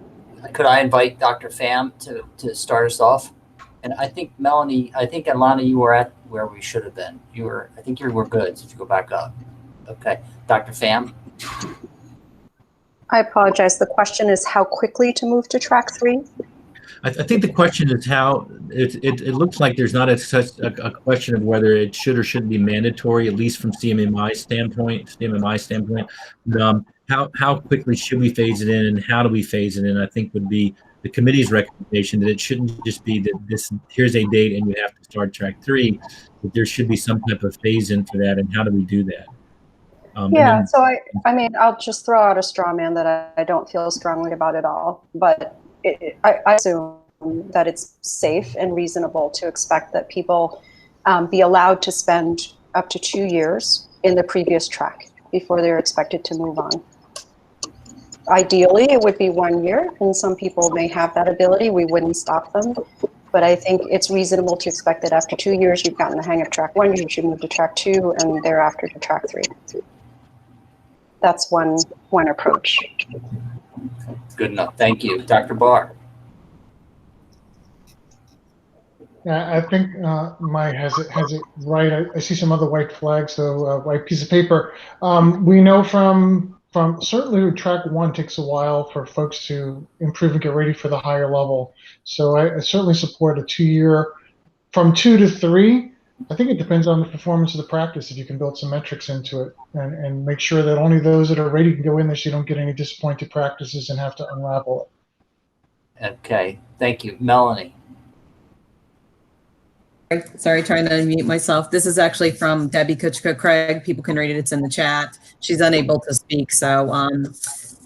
could I invite Dr. Pham to start us off? And I think Melanie, I think Alana, you were at where we should have been. I think you were good. So if you go back up, okay, Dr. Pham. I apologize. The question is how quickly to move to track 3. I think the question is how it looks like there's not such a question of whether it should or shouldn't be mandatory, at least from CMMI standpoint. How quickly should we phase it in, and how do we phase it in? I think would be the committee's recommendation, that it shouldn't just be that here's a date and you have to start track 3, but there should be some type of phase in for that. And how do we do that? Yeah, so I mean, I'll just throw out a straw man that I don't feel strongly about at all, but I assume that it's safe and reasonable to expect that people be allowed to spend up to 2 years in the previous track before they're expected to move on. Ideally, it would be 1 year, and some people may have that ability. We wouldn't stop them. But I think it's reasonable to expect that after 2 years, you've gotten the hang of track 1, you should move to track 2, and thereafter to track 3. That's one approach. Good enough. Thank you. Dr. Barr. Yeah, I think Mike has it right. I see some other white flags, so white piece of paper. We know from certainly track 1 takes a while for folks to improve and get ready for the higher level. So I certainly support a 2-year. From 2 to 3, I think it depends on the performance of the practice. If you can build some metrics into it and make sure that only those that are ready can go in there, so you don't get any disappointed practices and have to unravel it. Okay, thank you. Melanie. Sorry, trying to unmute myself. This is actually from Debbie Kuchka-Craig. People can read it. It's in the chat. She's unable to speak, so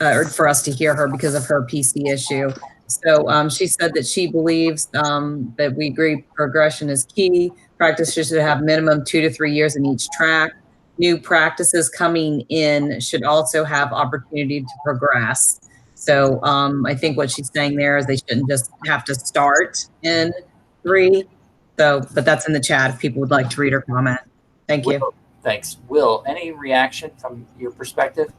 or for us to hear her because of her PC issue. So she said that she believes that we agree progression is key. Practices should have minimum 2 to 3 years in each track. New practices coming in should also have opportunity to progress. So I think what she's saying there is they shouldn't just have to start in 3. So, but that's in the chat if people would like to read or comment. Thank you. Thanks. Will, any reaction from your perspective?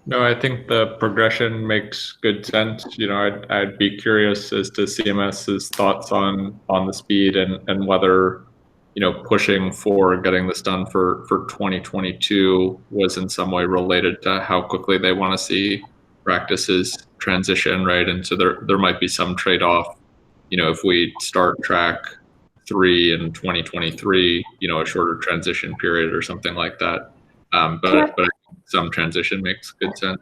No, I think the progression makes good sense. You know, I'd be curious as to CMS's thoughts on the speed and whether, you know, pushing for getting this done for 2022 was in some way related to how quickly they want to see practices transition, right? And so there might be some trade-off. You know, if we start track 3 in 2023, you know, a shorter transition period or something like that. But some transition makes good sense.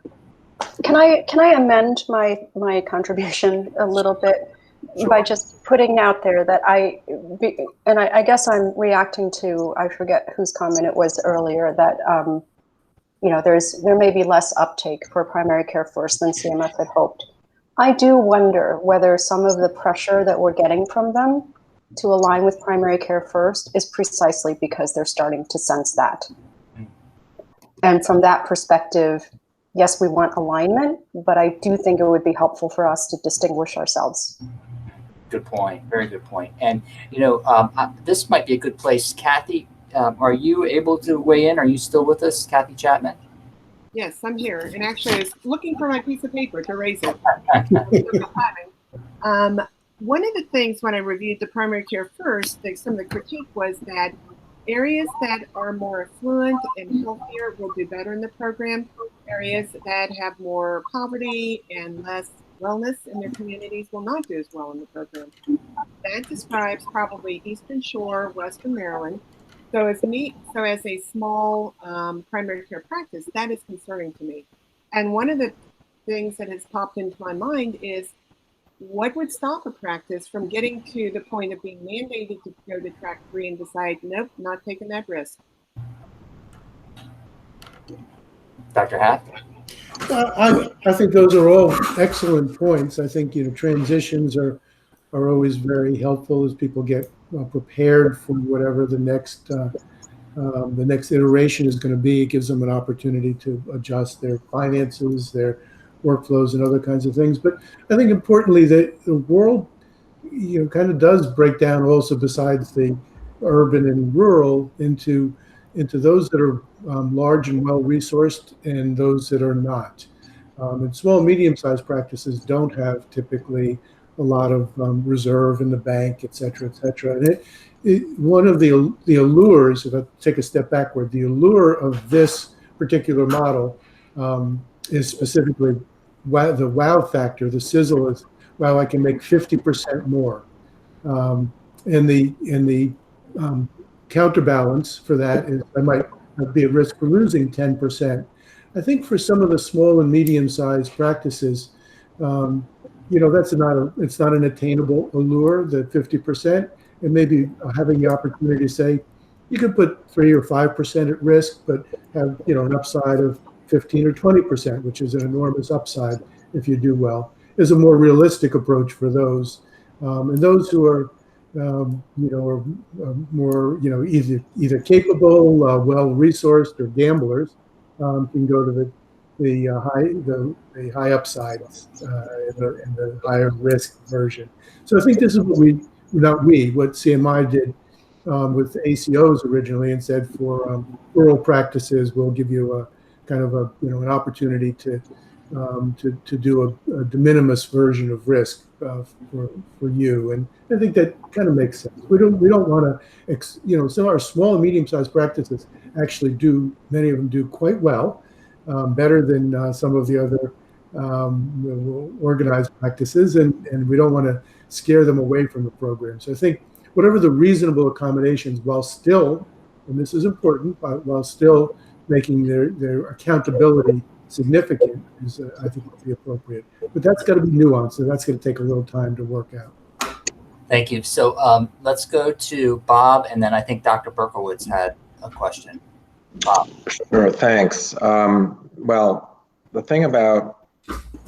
Can I amend my contribution a little bit? Sure. By just putting out there that I guess I'm reacting to, I forget whose comment it was earlier, that you know, there may be less uptake for primary care first than CMS had hoped. I do wonder whether some of the pressure that we're getting from them to align with primary care first is precisely because they're starting to sense that. And from that perspective, yes, we want alignment, but I do think it would be helpful for us to distinguish ourselves. Good point. Very good point. And, you know, this might be a good place. Kathy, are you able to weigh in? Are you still with us, Kathy Chapman? Yes, I'm here. And actually, I was looking for my piece of paper to erase it. One of the things when I reviewed the primary care first, some of the critique was that Areas that are more affluent and healthier will do better in the program. Areas that have more poverty and less wellness in their communities will not do as well in the program. That describes probably Eastern Shore, Western Maryland. So as a small primary care practice, that is concerning to me. And one of the things that has popped into my mind is what would stop a practice from getting to the point of being mandated to go to track 3 and decide, nope, not taking that risk? Dr. Hath? I think those are all excellent points. I think, transitions are always very helpful as people get prepared for whatever the next iteration is going to be. It gives them an opportunity to adjust their finances, their workflows, and other kinds of things. But I think importantly that the world, kind of does break down also, besides the urban and rural, into those that are large and well resourced and those that are not. And small, medium-sized practices don't have typically a lot of reserve in the bank, et cetera, et cetera. And one of the allures, if I take a step backward, the allure of this particular model is specifically the wow factor. The sizzle is, wow, I can make 50% more. And the counterbalance for that is I might be at risk for losing 10%. I think for some of the small and medium-sized practices, it's not an attainable allure, the 50%, and maybe having the opportunity to say, you could put 3 or 5% at risk, but have, an upside of 15 or 20%, which is an enormous upside if you do well, is a more realistic approach for those. And those who are, are more, either capable, well-resourced, or gamblers can go to the high upside and the higher risk version. So I think this is what CMI did with ACOs originally, and said for rural practices, we'll give you a kind of an opportunity to do a de minimis version of risk for you. And I think that kind of makes sense. We don't want to, some of our small and medium-sized practices actually many of them do quite well, better than some of the other organized practices, and we don't want to scare them away from the program. So I think whatever the reasonable accommodations, while still, and this is important, while still making their accountability significant, is I think would be appropriate. But that's got to be nuanced, so that's going to take a little time to work out. Thank you. So let's go to Bob, and then I think Dr. Berkowitz had a question. Bob. Sure, thanks. Well, the thing about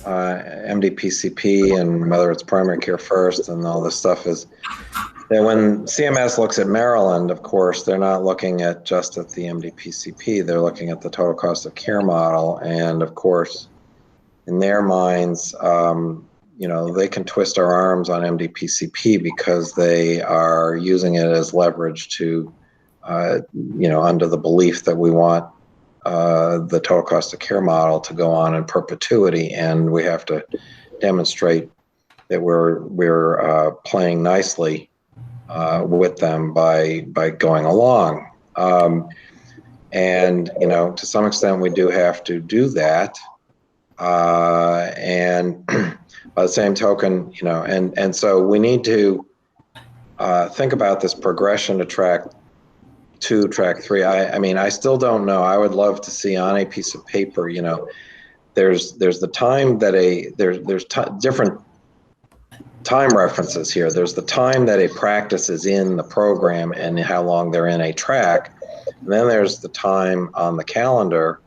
MDPCP and whether it's primary care first and all this stuff is that when CMS looks at Maryland, of course, they're not looking at just at the MDPCP, they're looking at the total cost of care model. And of course, in their minds, they can twist our arms on MDPCP because they are using it as leverage to, under the belief that we want the total cost of care model to go on in perpetuity, and we have to demonstrate that we're playing nicely with them by going along. And to some extent we do have to do that. And by the same token, and so we need to think about this progression to track 2, track 3. I mean, I still don't know. I would love to see on a piece of paper, there's the time that there's different time references here. There's the time that a practice is in the program and how long they're in a track. And then there's the time on the calendar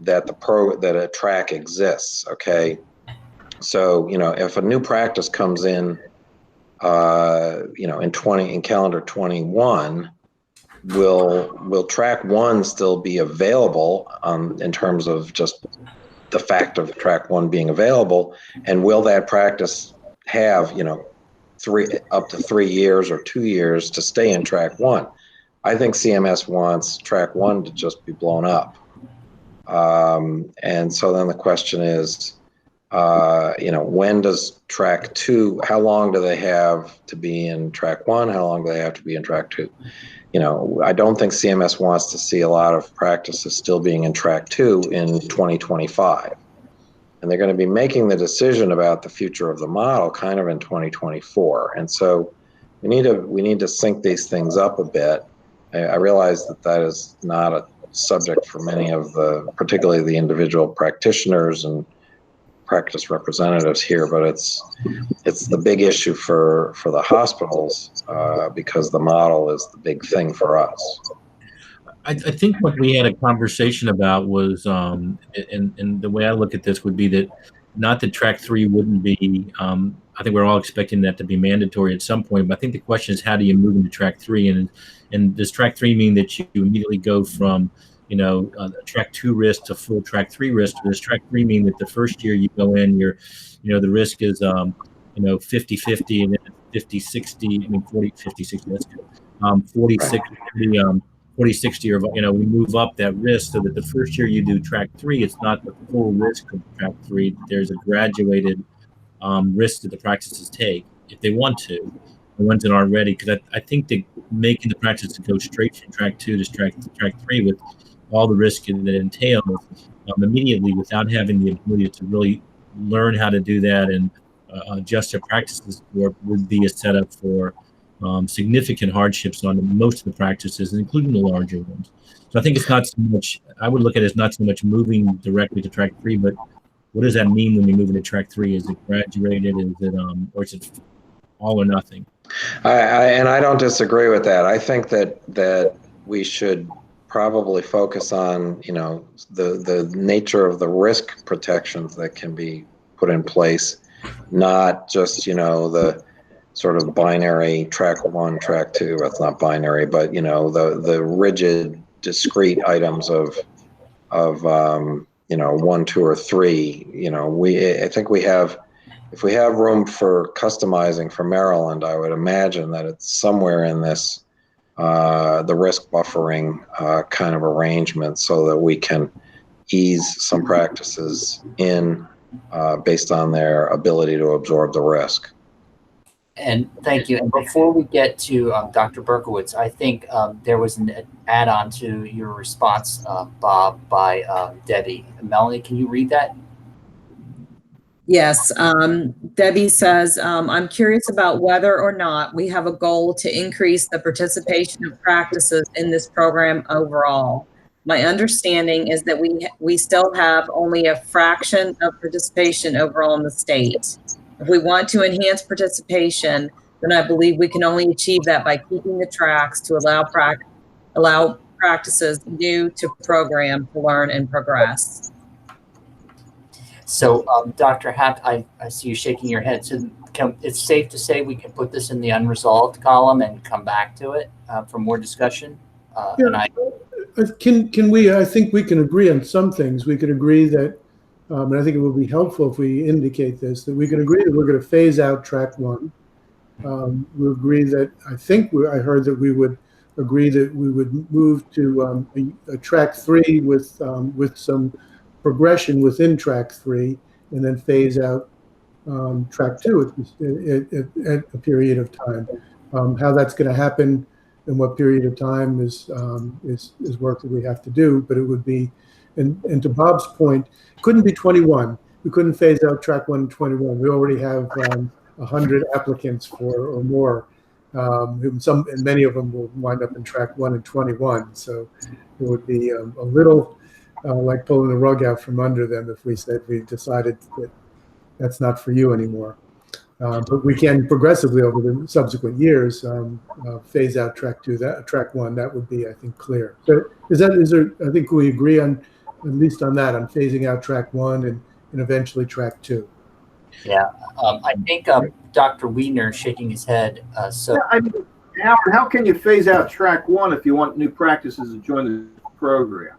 that that a track exists. Okay. So, if a new practice comes in, in calendar 21, will track 1 still be available in terms of just the fact of track 1 being available? And will that practice have, up to 3 years or 2 years to stay in track 1? I think CMS wants track 1 to just be blown up. And so then the question is, when does track 2, how long do they have to be in track 1? How long do they have to be in track 2? I don't think CMS wants to see a lot of practices still being in track 2 in 2025. And they're going to be making the decision about the future of the model kind of in 2024. And so we need to sync these things up a bit. I realize that is not a subject for many of particularly the individual practitioners and practice representatives here, but it's the big issue for the hospitals because the model is the big thing for us. I think what we had a conversation about was, and the way I look at this would be that not that track 3 wouldn't be, I think we're all expecting that to be mandatory at some point, but I think the question is, how do you move into track 3? And does track 3 mean that you immediately go from, a track 2 risk to full track 3 risk? Or does track 3 mean that the first year you go in, the risk is, 50-50 and then 50-60, 40-50-60, that's good. 40-60, 40-60, or we move up that risk so that the first year you do track 3, it's not the full risk of track 3. There's a graduated risk that the practices take if they want to, the ones that aren't ready. Because I think that making the practice to go straight from track 2 to track 3 with all the risk that it entails immediately without having the ability to really learn how to do that and adjust their practices would be a setup for significant hardships on most of the practices, including the larger ones. So I think it's not so much, I would look at it as not so much moving directly to track 3, but what does that mean when you move into track 3? Is it graduated? Is it, or is it all or nothing? And I don't disagree with that. I think that we should probably focus on, the nature of the risk protections that can be put in place, not just, the sort of binary track 1, track 2. That's not binary, but the rigid, discrete items of 1, 2, or 3. I think if we have room for customizing for Maryland, I would imagine that it's somewhere in this the risk buffering kind of arrangement, so that we can ease some practices in based on their ability to absorb the risk. And thank you. And before we get to Dr. Berkowitz, I think there was an add-on to your response, Bob, by Debbie. Melanie, can you read that? Yes. Debbie says, I'm curious about whether or not we have a goal to increase the participation of practices in this program overall. My understanding is that we still have only a fraction of participation overall in the state. If we want to enhance participation, then I believe we can only achieve that by keeping the tracks to allow practices new to program to learn and progress. So, Dr. Hack, I see you shaking your head. So it's safe to say we can put this in the unresolved column and come back to it for more discussion? Can we, I think we can agree on some things. We could agree that, and I think it would be helpful if we indicate this, that we can agree that we're going to phase out track 1. We agree that, I heard that we would agree that we would move to a track 3 with some progression within track 3, and then phase out track 2 at a period of time. How that's going to happen and what period of time is work that we have to do, but it would be, and to Bob's point, it couldn't be 21. We couldn't phase out track 1 and 21. We already have 100 applicants or more. And many of them will wind up in track 1 and 21. So it would be a little like pulling the rug out from under them if we said we decided that that's not for you anymore. But we can progressively over the subsequent years phase out track 1. That would be, I think, clear. So I think we agree on, at least on that, on phasing out track 1 and eventually track 2. Yeah, I think Dr. Wiener shaking his head. Howard, how can you phase out track 1 if you want new practices to join the program?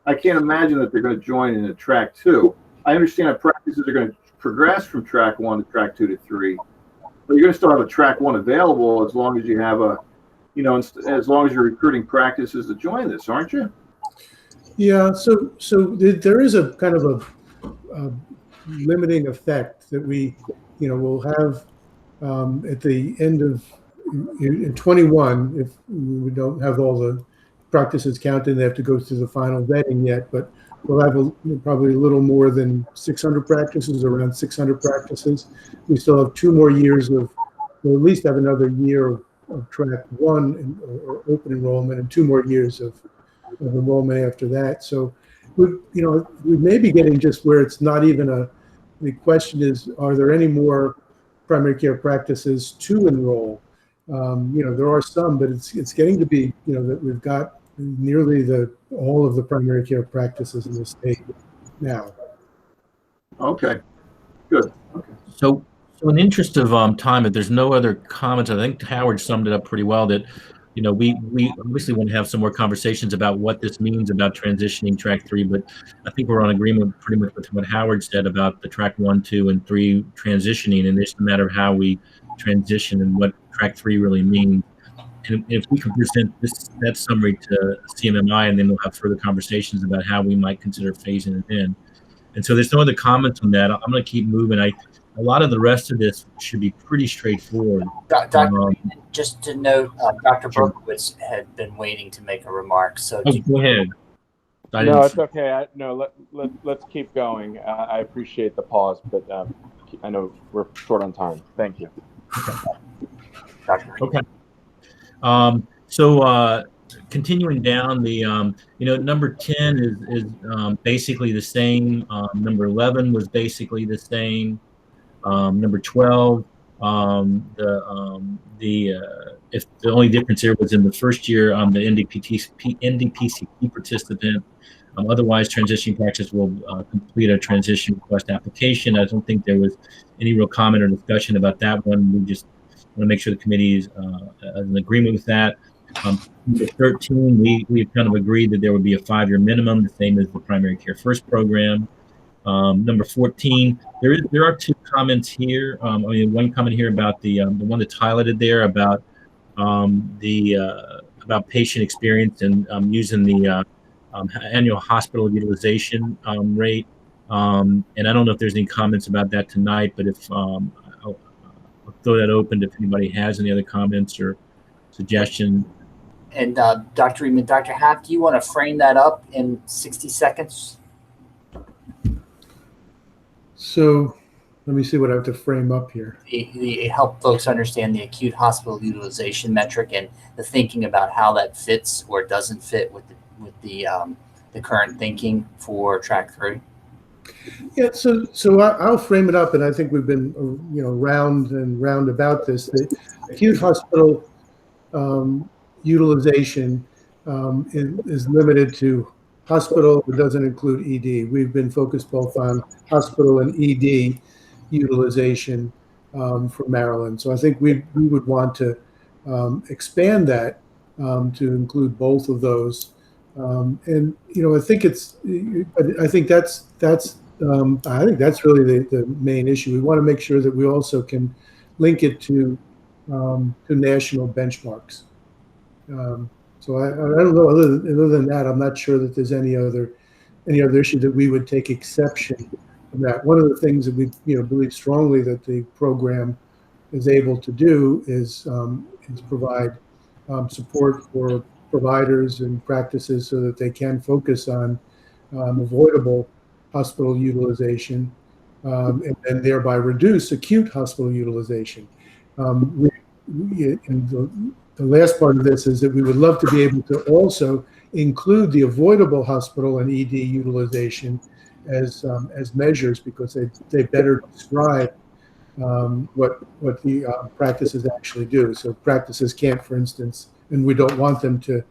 I can't imagine that they're going to join in a track 2. I understand that practices are going to progress from track 1 to track 2 to 3, but you're going to still have a track 1 available as long as you have as long as you're recruiting practices to join this, aren't you? Yeah. So there is a kind of a limiting effect that we, will have at the end of in 21, if we don't have all the practices counted, they have to go through the final vetting yet, but we'll have probably a little more than 600 practices, around 600 practices. We still have 2 more years of, or at least have another year of track 1 or open enrollment, and 2 more years of enrollment after that. So we may be getting just where it's not even the question is, are there any more primary care practices to enroll? There are some, but it's getting to be, that we've got nearly all of the primary care practices in the state now. Okay, good. Okay. So in the interest of time, if there's no other comments, I think Howard summed it up pretty well that, we obviously want to have some more conversations about what this means about transitioning track 3, but I think we're on agreement pretty much with what Howard said about the track 1, 2, and 3 transitioning, and it's a matter of how we transition and what track 3 really means. And if we can present that summary to CMMI, and then we'll have further conversations about how we might consider phasing it in. And so there's no other comments on that. I'm going to keep moving. A lot of the rest of this should be pretty straightforward. Dr. Just to note, Dr. Berkowitz had been waiting to make a remark. So go ahead. No, it's okay. Let's keep going. I appreciate the pause, but I know we're short on time. Thank you. Okay. So continuing down, the number 10 is basically the same. Number 11 was basically the same. Number 12, if the only difference here was in the first year, the NDPCP participant. Otherwise, transitioning practice will complete a transition request application. I don't think there was any real comment or discussion about that one. We just want to make sure the committee is in agreement with that. Number 13, we've kind of agreed that there would be a 5-year minimum, the same as the primary care first program. Number 14, there are 2 comments here. One comment here about the one that's highlighted there about about patient experience and using the annual hospital utilization rate. And I don't know if there's any comments about that tonight, but if I'll throw that open if anybody has any other comments or suggestions. And Dr. Eman, Dr. Haft, do you want to frame that up in 60 seconds? So let me see what I have to frame up here. Help folks understand the acute hospital utilization metric and the thinking about how that fits or doesn't fit with the current thinking for track 3. Yeah, so I'll frame it up, and I think we've been round and round about this. The acute hospital utilization is limited to hospital. It doesn't include ED. We've been focused both on hospital and ED utilization for Maryland. So I think we would want to expand that to include both of those. And I think that's really the main issue. We want to make sure that we also can link it to national benchmarks. So I don't know. Other than that, I'm not sure that there's any other issue that we would take exception to that. One of the things that we believe strongly that the program is able to do is provide support for providers and practices so that they can focus on avoidable hospital utilization and thereby reduce acute hospital utilization. The last part of this is that we would love to be able to also include the avoidable hospital and ED utilization as measures, because they better describe what the practices actually do. So practices can't, for instance, and we don't want them to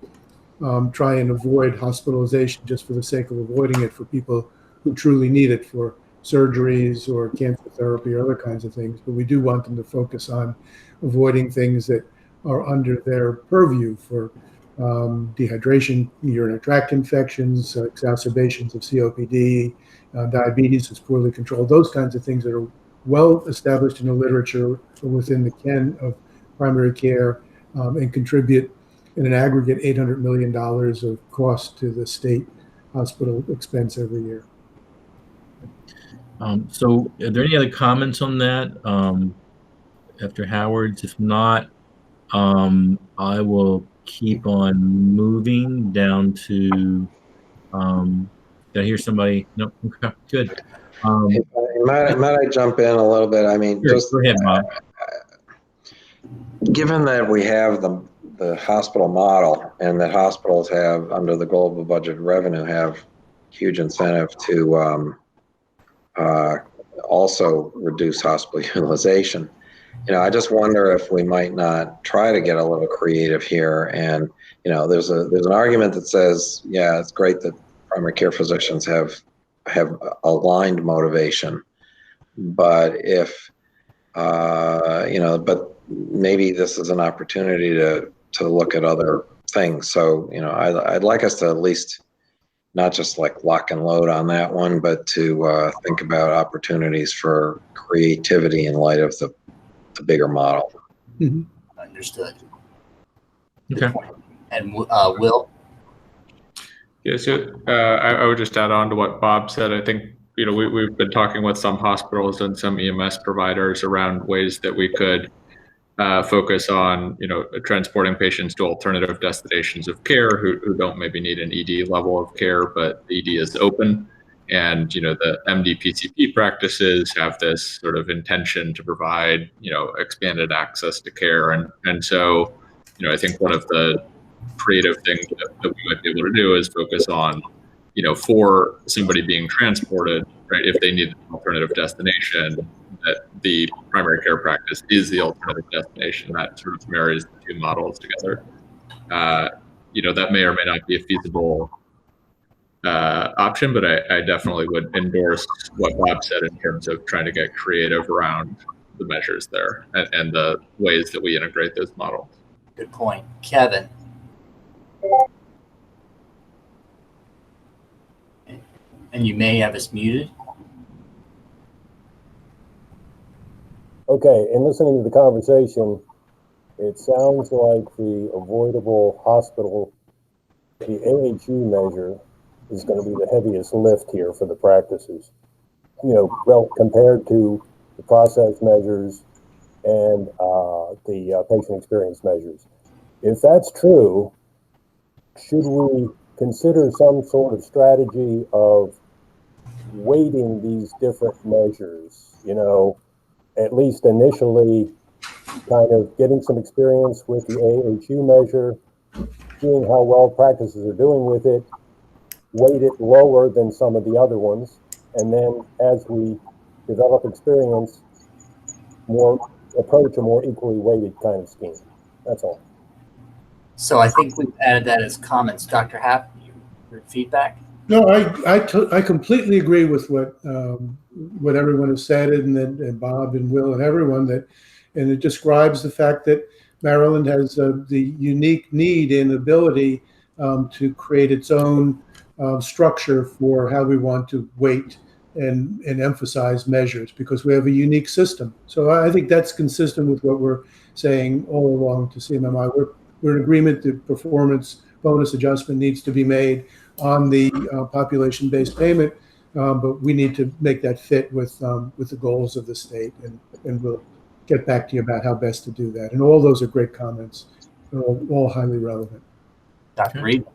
try and avoid hospitalization just for the sake of avoiding it for people who truly need it for surgeries or cancer therapy or other kinds of things. But we do want them to focus on avoiding things that are under their purview for dehydration, urinary tract infections, exacerbations of COPD, diabetes is poorly controlled, those kinds of things that are well established in the literature or within the ken of primary care and contribute in an aggregate $800 million of cost to the state hospital expense every year. So are there any other comments on that after Howard's? If not, I will keep on moving down to, did I hear somebody? No, okay, good. Might I jump in a little bit? I mean, Sure, just go ahead, Bob. given that we have the hospital model and that hospitals have, under the global budget revenue, have huge incentive to also reduce hospital utilization. You know, I just wonder if we might not try to get a little creative here. And you know, there's an argument that says, yeah, it's great that primary care physicians have aligned motivation, but if you know, but maybe this is an opportunity to look at other things. So you know, I'd like us to at least not just like lock and load on that one, but to think about opportunities for creativity in light of the bigger model. Mhm. Understood. Okay. And Will? Yeah, so I would just add on to what Bob said. I think, you know, we've been talking with some hospitals and some EMS providers around ways that we could focus on, you know, transporting patients to alternative destinations of care who don't maybe need an ED level of care, but the ED is open. And, you know, the MDPCP practices have this sort of intention to provide, you know, expanded access to care. And so, you know, I think one of the creative things that we might be able to do is focus on, you know, for somebody being transported, right, if they need an alternative destination, that the primary care practice is the alternative destination that sort of marries the two models together. You know, that may or may not be a feasible option, but I definitely would endorse what Bob said in terms of trying to get creative around the measures there and the ways that we integrate those models. Good point. Kevin? And you may have us muted. Okay, in listening to the conversation, it sounds like the avoidable hospital, the AHU measure, is going to be the heaviest lift here for the practices. You know, compared to the process measures and the patient experience measures. If that's true, should we consider some sort of strategy of weighting these different measures? You know, at least initially, kind of getting some experience with the AHU measure, seeing how well practices are doing with it, weight it lower than some of the other ones, and then as we develop experience, approach a more equally weighted kind of scheme. That's all. So I think we've added that as comments. Dr. Happ, your feedback? No, I completely agree with what everyone has said, and Bob and Will and everyone, and it describes the fact that Maryland has the unique need and ability to create its own structure for how we want to weight and emphasize measures, because we have a unique system. So I think that's consistent with what we're saying all along to CMMI. We're in agreement that performance bonus adjustment needs to be made on the population-based payment, but we need to make that fit with the goals of the state, and we'll get back to you about how best to do that. And all those are great comments, all highly relevant. Dr. Reed?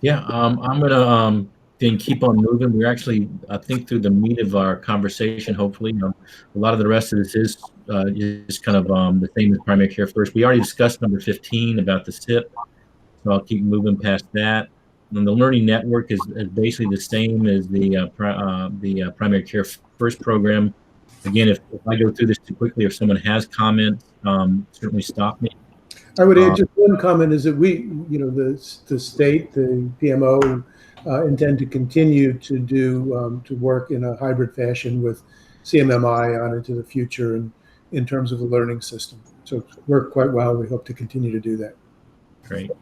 Yeah, I'm gonna then keep on moving. We're actually, I think, through the meat of our conversation. Hopefully, a lot of the rest of this is kind of the same as primary care first. We already discussed number 15 about the SIP, so I'll keep moving past that. And the learning network is basically the same as the primary care first program. Again, if I go through this too quickly, if someone has comments, certainly stop me. I would add just one comment is that we, the state, the PMO, intend to continue to do to work in a hybrid fashion with CMMI on into the future and in terms of the learning system. So it's worked quite well. We hope to continue to do that. Great.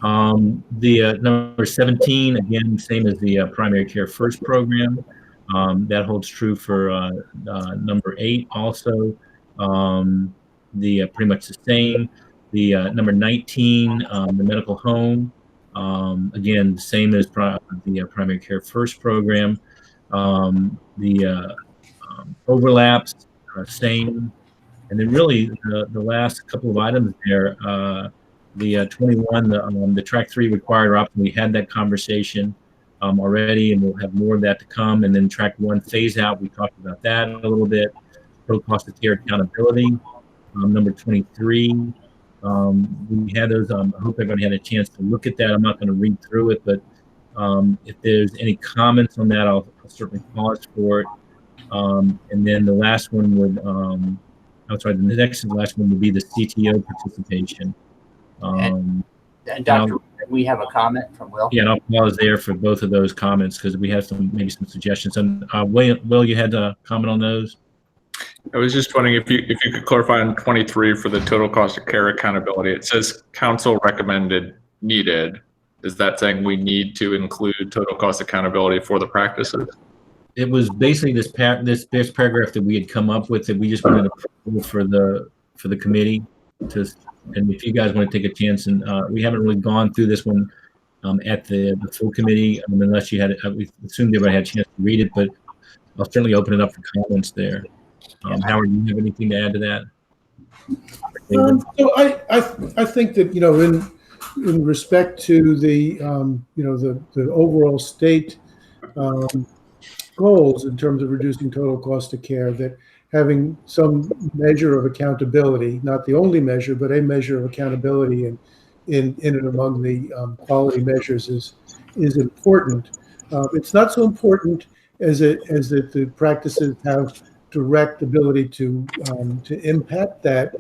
The number 17, again, same as the primary care first program. That holds true for number 8 also. Pretty much the same. The number 19, the medical home, again, same as the primary care first program. The overlaps, same. And then really the last couple of items there, the 21, the track 3 required option, we had that conversation already, and we'll have more of that to come. And then track 1 phase out, we talked about that a little bit. Total cost of care accountability, number 23. We had those. I hope everybody had a chance to look at that. I'm not going to read through it, but if there's any comments on that, I'll certainly pause for it. And then the last one would, I'm sorry, the next and last one would be the CTO participation. And Dr. We have a comment from Will. Yeah, and I'll pause there for both of those comments because we have maybe some suggestions. And Will, you had a comment on those? I was just wondering if you could clarify on 23 for the total cost of care accountability. It says council recommended needed. Is that saying we need to include total cost accountability for the practices? It was basically this paragraph that we had come up with that we just wanted to for the committee to. And if you guys want to take a chance, and we haven't really gone through this one at the full committee, unless you had, we assumed everybody had a chance to read it, but I'll certainly open it up for comments there. Howard, do you have anything to add to that? So I think that, in respect to the the overall state goals in terms of reducing total cost of care, that having some measure of accountability, not the only measure, but a measure of accountability in and among the quality measures is important. It's not so important as that the practices have direct ability to impact that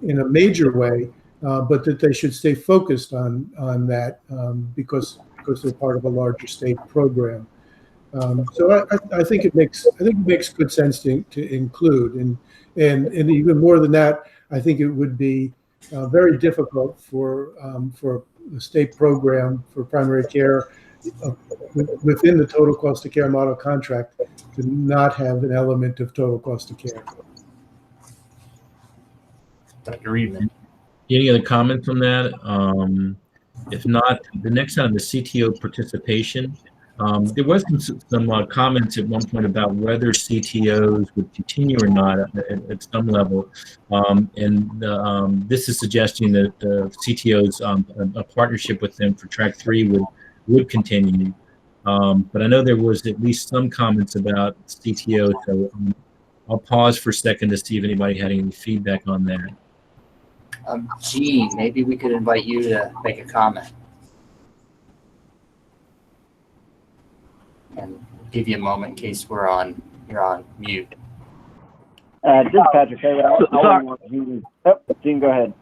in a major way, but that they should stay focused on that because they're part of a larger state program. So I think it makes good sense to include, and even more than that, I think it would be very difficult for the state program for primary care within the total cost of care model contract to not have an element of total cost of care. Dr. Reedman. Any other comments on that? If not, the next item, the CTO participation. There was some comments at one point about whether CTOs would continue or not at some level. This is suggesting that the CTOs, a partnership with them for track 3 would continue. But I know there was at least some comments about CTO, so I'll pause for a second to see if anybody had any feedback on that. Gene, maybe we could invite you to make a comment. And give you a moment in case you're on mute. This is Patrick. Gene, go ahead.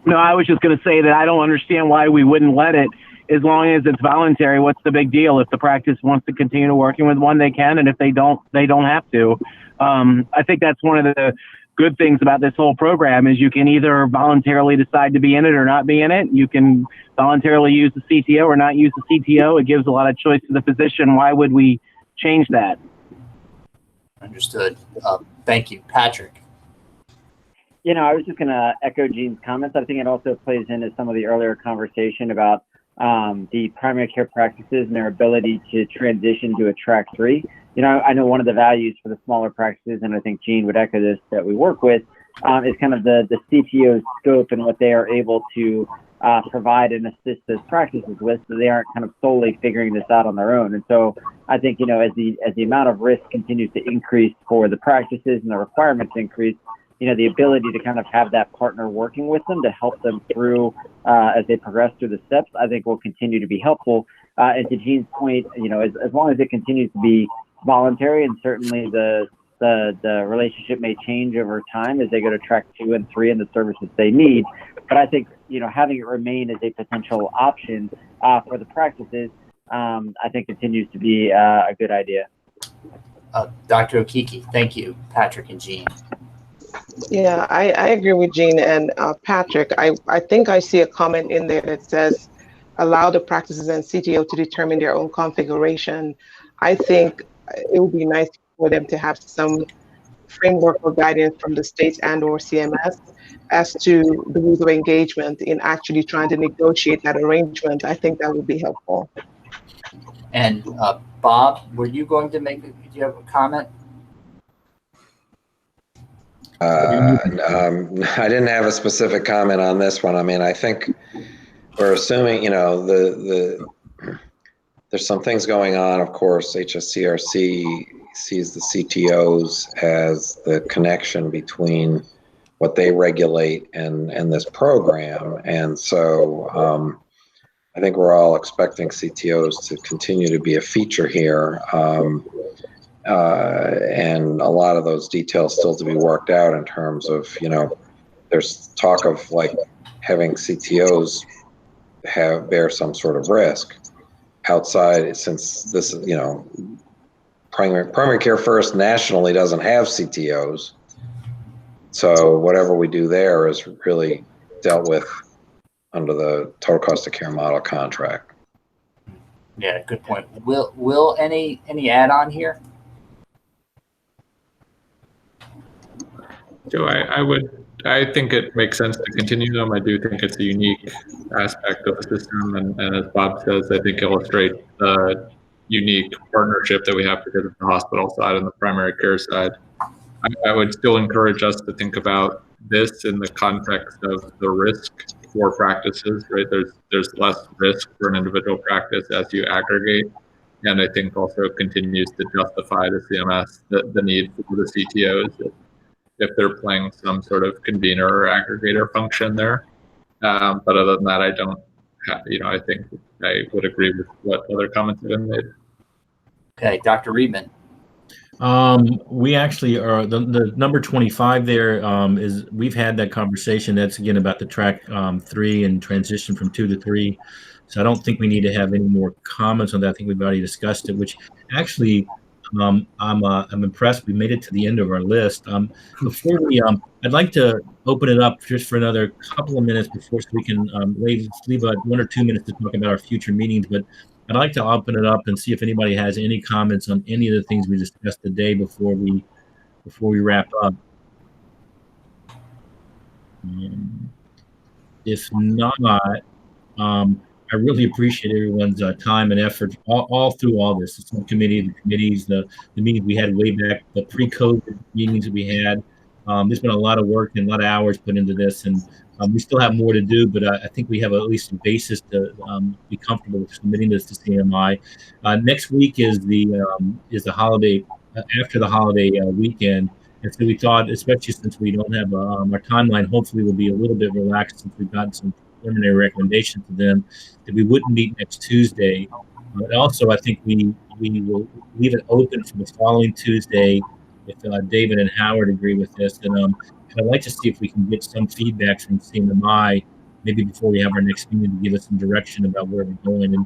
No, I was just going to say that I don't understand why we wouldn't let it. As long as it's voluntary, what's the big deal? If the practice wants to continue working with one, they can, and if they don't have to. I think that's one of the good things about this whole program is you can either voluntarily decide to be in it or not be in it. You can voluntarily use the CTO or not use the CTO. It gives a lot of choice to the physician. Why would we change that? Understood. Thank you. Patrick. I was just going to echo Gene's comments. I think it also plays into some of the earlier conversation about the primary care practices and their ability to transition to a track 3. I know one of the values for the smaller practices, and I think Gene would echo this, that we work with, is kind of the CTO scope and what they are able to provide and assist those practices with, so they aren't kind of solely figuring this out on their own. And so I think, as the amount of risk continues to increase for the practices and the requirements increase, the ability to kind of have that partner working with them to help them through as they progress through the steps, I think will continue to be helpful. And to Gene's point, as long as it continues to be voluntary, and certainly the relationship may change over time as they go to track 2 and 3 and the services they need. But I think, having it remain as a potential option for the practices, I think continues to be a good idea. Dr. Okiki, thank you, Patrick and Gene. Yeah, I agree with Gene and Patrick. I think I see a comment in there that says, allow the practices and CTO to determine their own configuration. I think it would be nice for them to have some framework or guidance from the states and or CMS as to the rules of engagement in actually trying to negotiate that arrangement. I think that would be helpful. And Bob, were you going to make? Do you have a comment? I didn't have a specific comment on this one. I mean, I think we're assuming, there's some things going on. Of course, HSCRC sees the CTOs as the connection between what they regulate and this program. And so I think we're all expecting CTOs to continue to be a feature here. And a lot of those details still to be worked out in terms of, there's talk of like having CTOs bear some sort of risk outside, since this, primary care first nationally doesn't have CTOs. So whatever we do there is really dealt with under the total cost of care model contract. Yeah, good point. Will any add-on here? So I think it makes sense to continue them. I do think it's a unique aspect of the system, and as Bob says, I think illustrates the unique partnership that we have because of the hospital side and the primary care side. I would still encourage us to think about this in the context of the risk for practices, right? There's less risk for an individual practice as you aggregate, and I think also continues to justify to CMS the need for the CTOs if they're playing some sort of convener or aggregator function there. But other than that, I don't have, I think I would agree with what other comments have been made. Okay, Dr. Riedman. We actually are the number 25 there is, we've had that conversation. That's again about the track 3 and transition from 2 to 3. So I don't think we need to have any more comments on that. I think we've already discussed it, which actually I'm impressed. We made it to the end of our list. Before we, I'd like to open it up just for another couple of minutes before, so we can leave 1 or 2 minutes to talk about our future meetings. But I'd like to open it up and see if anybody has any comments on any of the things we discussed today before we wrap up. If not, I really appreciate everyone's time and effort all through all this. The subcommittee, the committees, the meetings we had way back, the pre-COVID meetings that we had. There's been a lot of work and a lot of hours put into this, and we still have more to do, but I think we have at least a basis to be comfortable with submitting this to CMI. Next week is the holiday, after the holiday weekend. And so we thought, especially since we don't have our timeline, hopefully will be a little bit relaxed since we've gotten some preliminary recommendations to them, that we wouldn't meet next Tuesday. But also, I think we will leave it open for the following Tuesday if David and Howard agree with this. And I'd like to see if we can get some feedback from CMI maybe before we have our next meeting to give us some direction about where we're going. And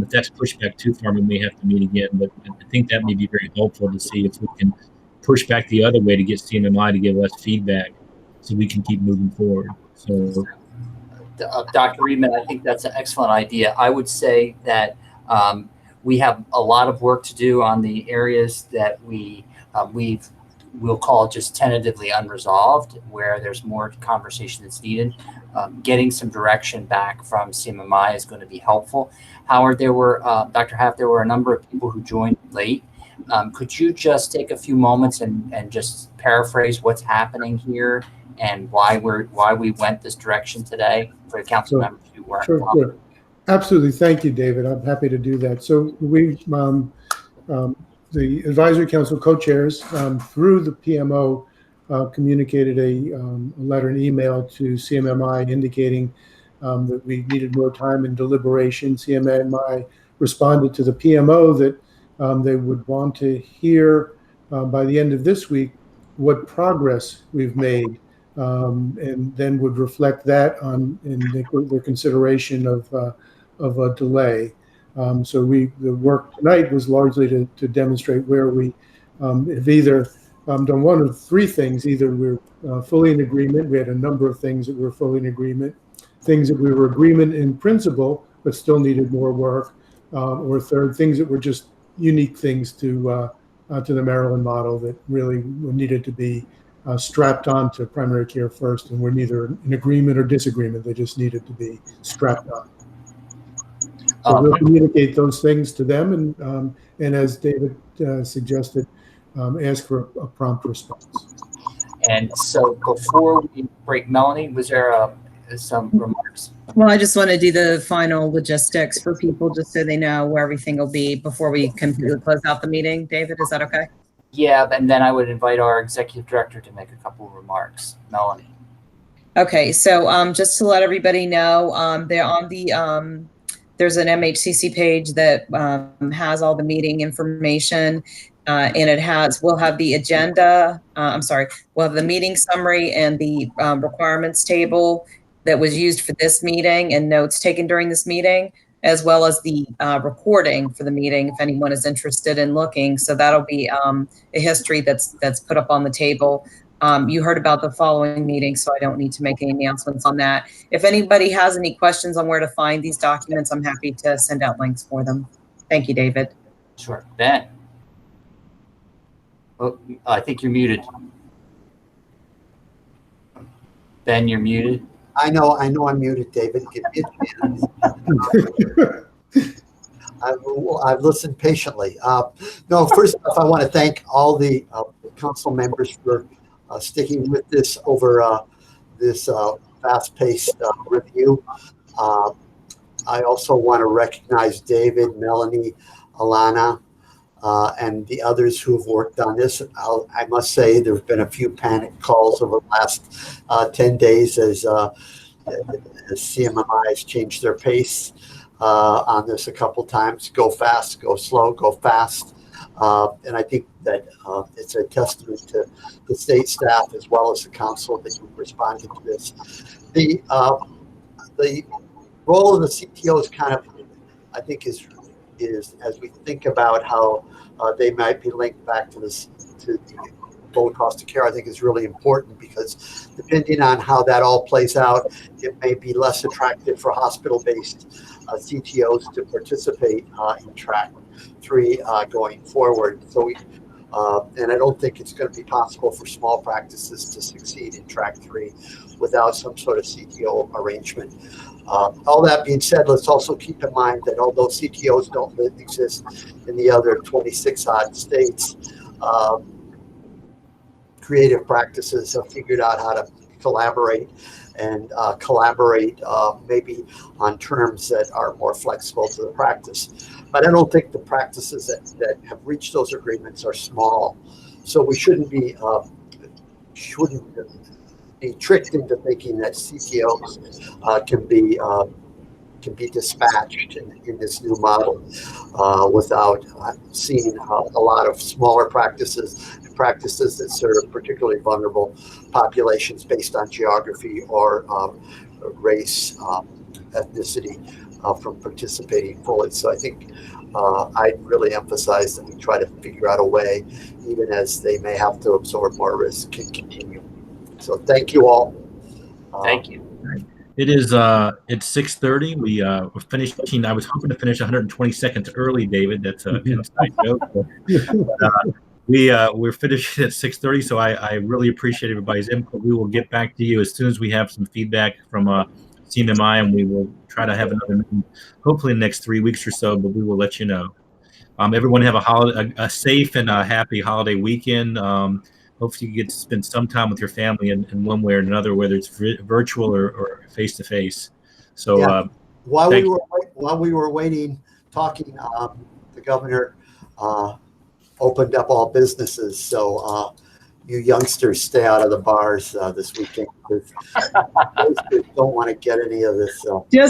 if that's pushed back too far, we may have to meet again. But I think that may be very helpful to see if we can push back the other way to get CMI to give us feedback so we can keep moving forward. So, Dr. Riedman, I think that's an excellent idea. I would say that we have a lot of work to do on the areas that we'll call just tentatively unresolved, where there's more conversation that's needed. Getting some direction back from CMMI is going to be helpful. Howard, Dr. Haft, there were a number of people who joined late. Could you just take a few moments and just paraphrase what's happening here and why we went this direction today for the council members who weren't? Sure. Absolutely. Thank you, David. I'm happy to do that. So we, the advisory council co-chairs through the PMO communicated a letter and email to CMMI indicating that we needed more time in deliberation. CMMI responded to the PMO that they would want to hear by the end of this week what progress we've made, and then would reflect that in their consideration of a delay. So the work tonight was largely to demonstrate where we have either done one of three things. Either we're fully in agreement, we had a number of things that were fully in agreement, things that we were agreement in principle but still needed more work, or third, things that were just unique things to the Maryland model that really needed to be strapped on to primary care first, and were neither in agreement or disagreement. They just needed to be strapped on. So we'll communicate those things to them, and as David suggested, ask for a prompt response. And so before we break, Melanie, was there some remarks? Well, I just want to do the final logistics for people just so they know where everything will be before we completely close out the meeting. David, is that okay? Yeah, and then I would invite our executive director to make a couple of remarks. Melanie. Okay, so just to let everybody know, they're on the there's an MHCC page that has all the meeting information, and we'll have the agenda. We'll have the meeting summary and the requirements table that was used for this meeting and notes taken during this meeting, as well as the recording for the meeting if anyone is interested in looking. So that'll be a history that's put up on the table. You heard about the following meeting, so I don't need to make any announcements on that. If anybody has any questions on where to find these documents, I'm happy to send out links for them. Thank you, David. Sure. Ben. Oh, I think you're muted. Ben, you're muted. I know I'm muted, David. I've listened patiently. No, first off, I want to thank all the council members for sticking with this over this fast-paced review. I also want to recognize David, Melanie, Alana, and the others who have worked on this. I must say there have been a few panic calls over the last 10 days as CMMI has changed their pace on this a couple times. Go fast, go slow, go fast. And I think that it's a testament to the state staff as well as the council that you've responded to this. The role of the CTO is kind of, I think, is as we think about how they might be linked back to this, to the low cost of care, I think is really important, because depending on how that all plays out, it may be less attractive for hospital-based CTOs to participate in track 3 going forward. So we, and I don't think it's going to be possible for small practices to succeed in track 3 without some sort of CTO arrangement. All that being said, let's also keep in mind that although CTOs don't exist in the other 26 odd states, creative practices have figured out how to collaborate and collaborate maybe on terms that are more flexible to the practice. But I don't think the practices that have reached those agreements are small. So we shouldn't be tricked into thinking that CTOs can be dispatched in this new model without seeing a lot of smaller practices and practices that serve particularly vulnerable populations based on geography or race, ethnicity from participating fully. So I think I'd really emphasize that we try to figure out a way, even as they may have to absorb more risk, can continue. So thank you all. Thank you. It is it's 6:30. We're finishing. I was hoping to finish 120 seconds early, David. That's an inside joke. But, we're finishing at 6:30, so I really appreciate everybody's input. We will get back to you as soon as we have some feedback from CMMI, and we will try to have another meeting, hopefully in the next 3 weeks or so, but we will let you know. Everyone have a safe and a happy holiday weekend. Hopefully you get to spend some time with your family in one way or another, whether it's virtual or face-to-face. So yeah. While we were waiting, talking, the governor opened up all businesses. So you youngsters stay out of the bars this weekend, because don't want to get any of this. Just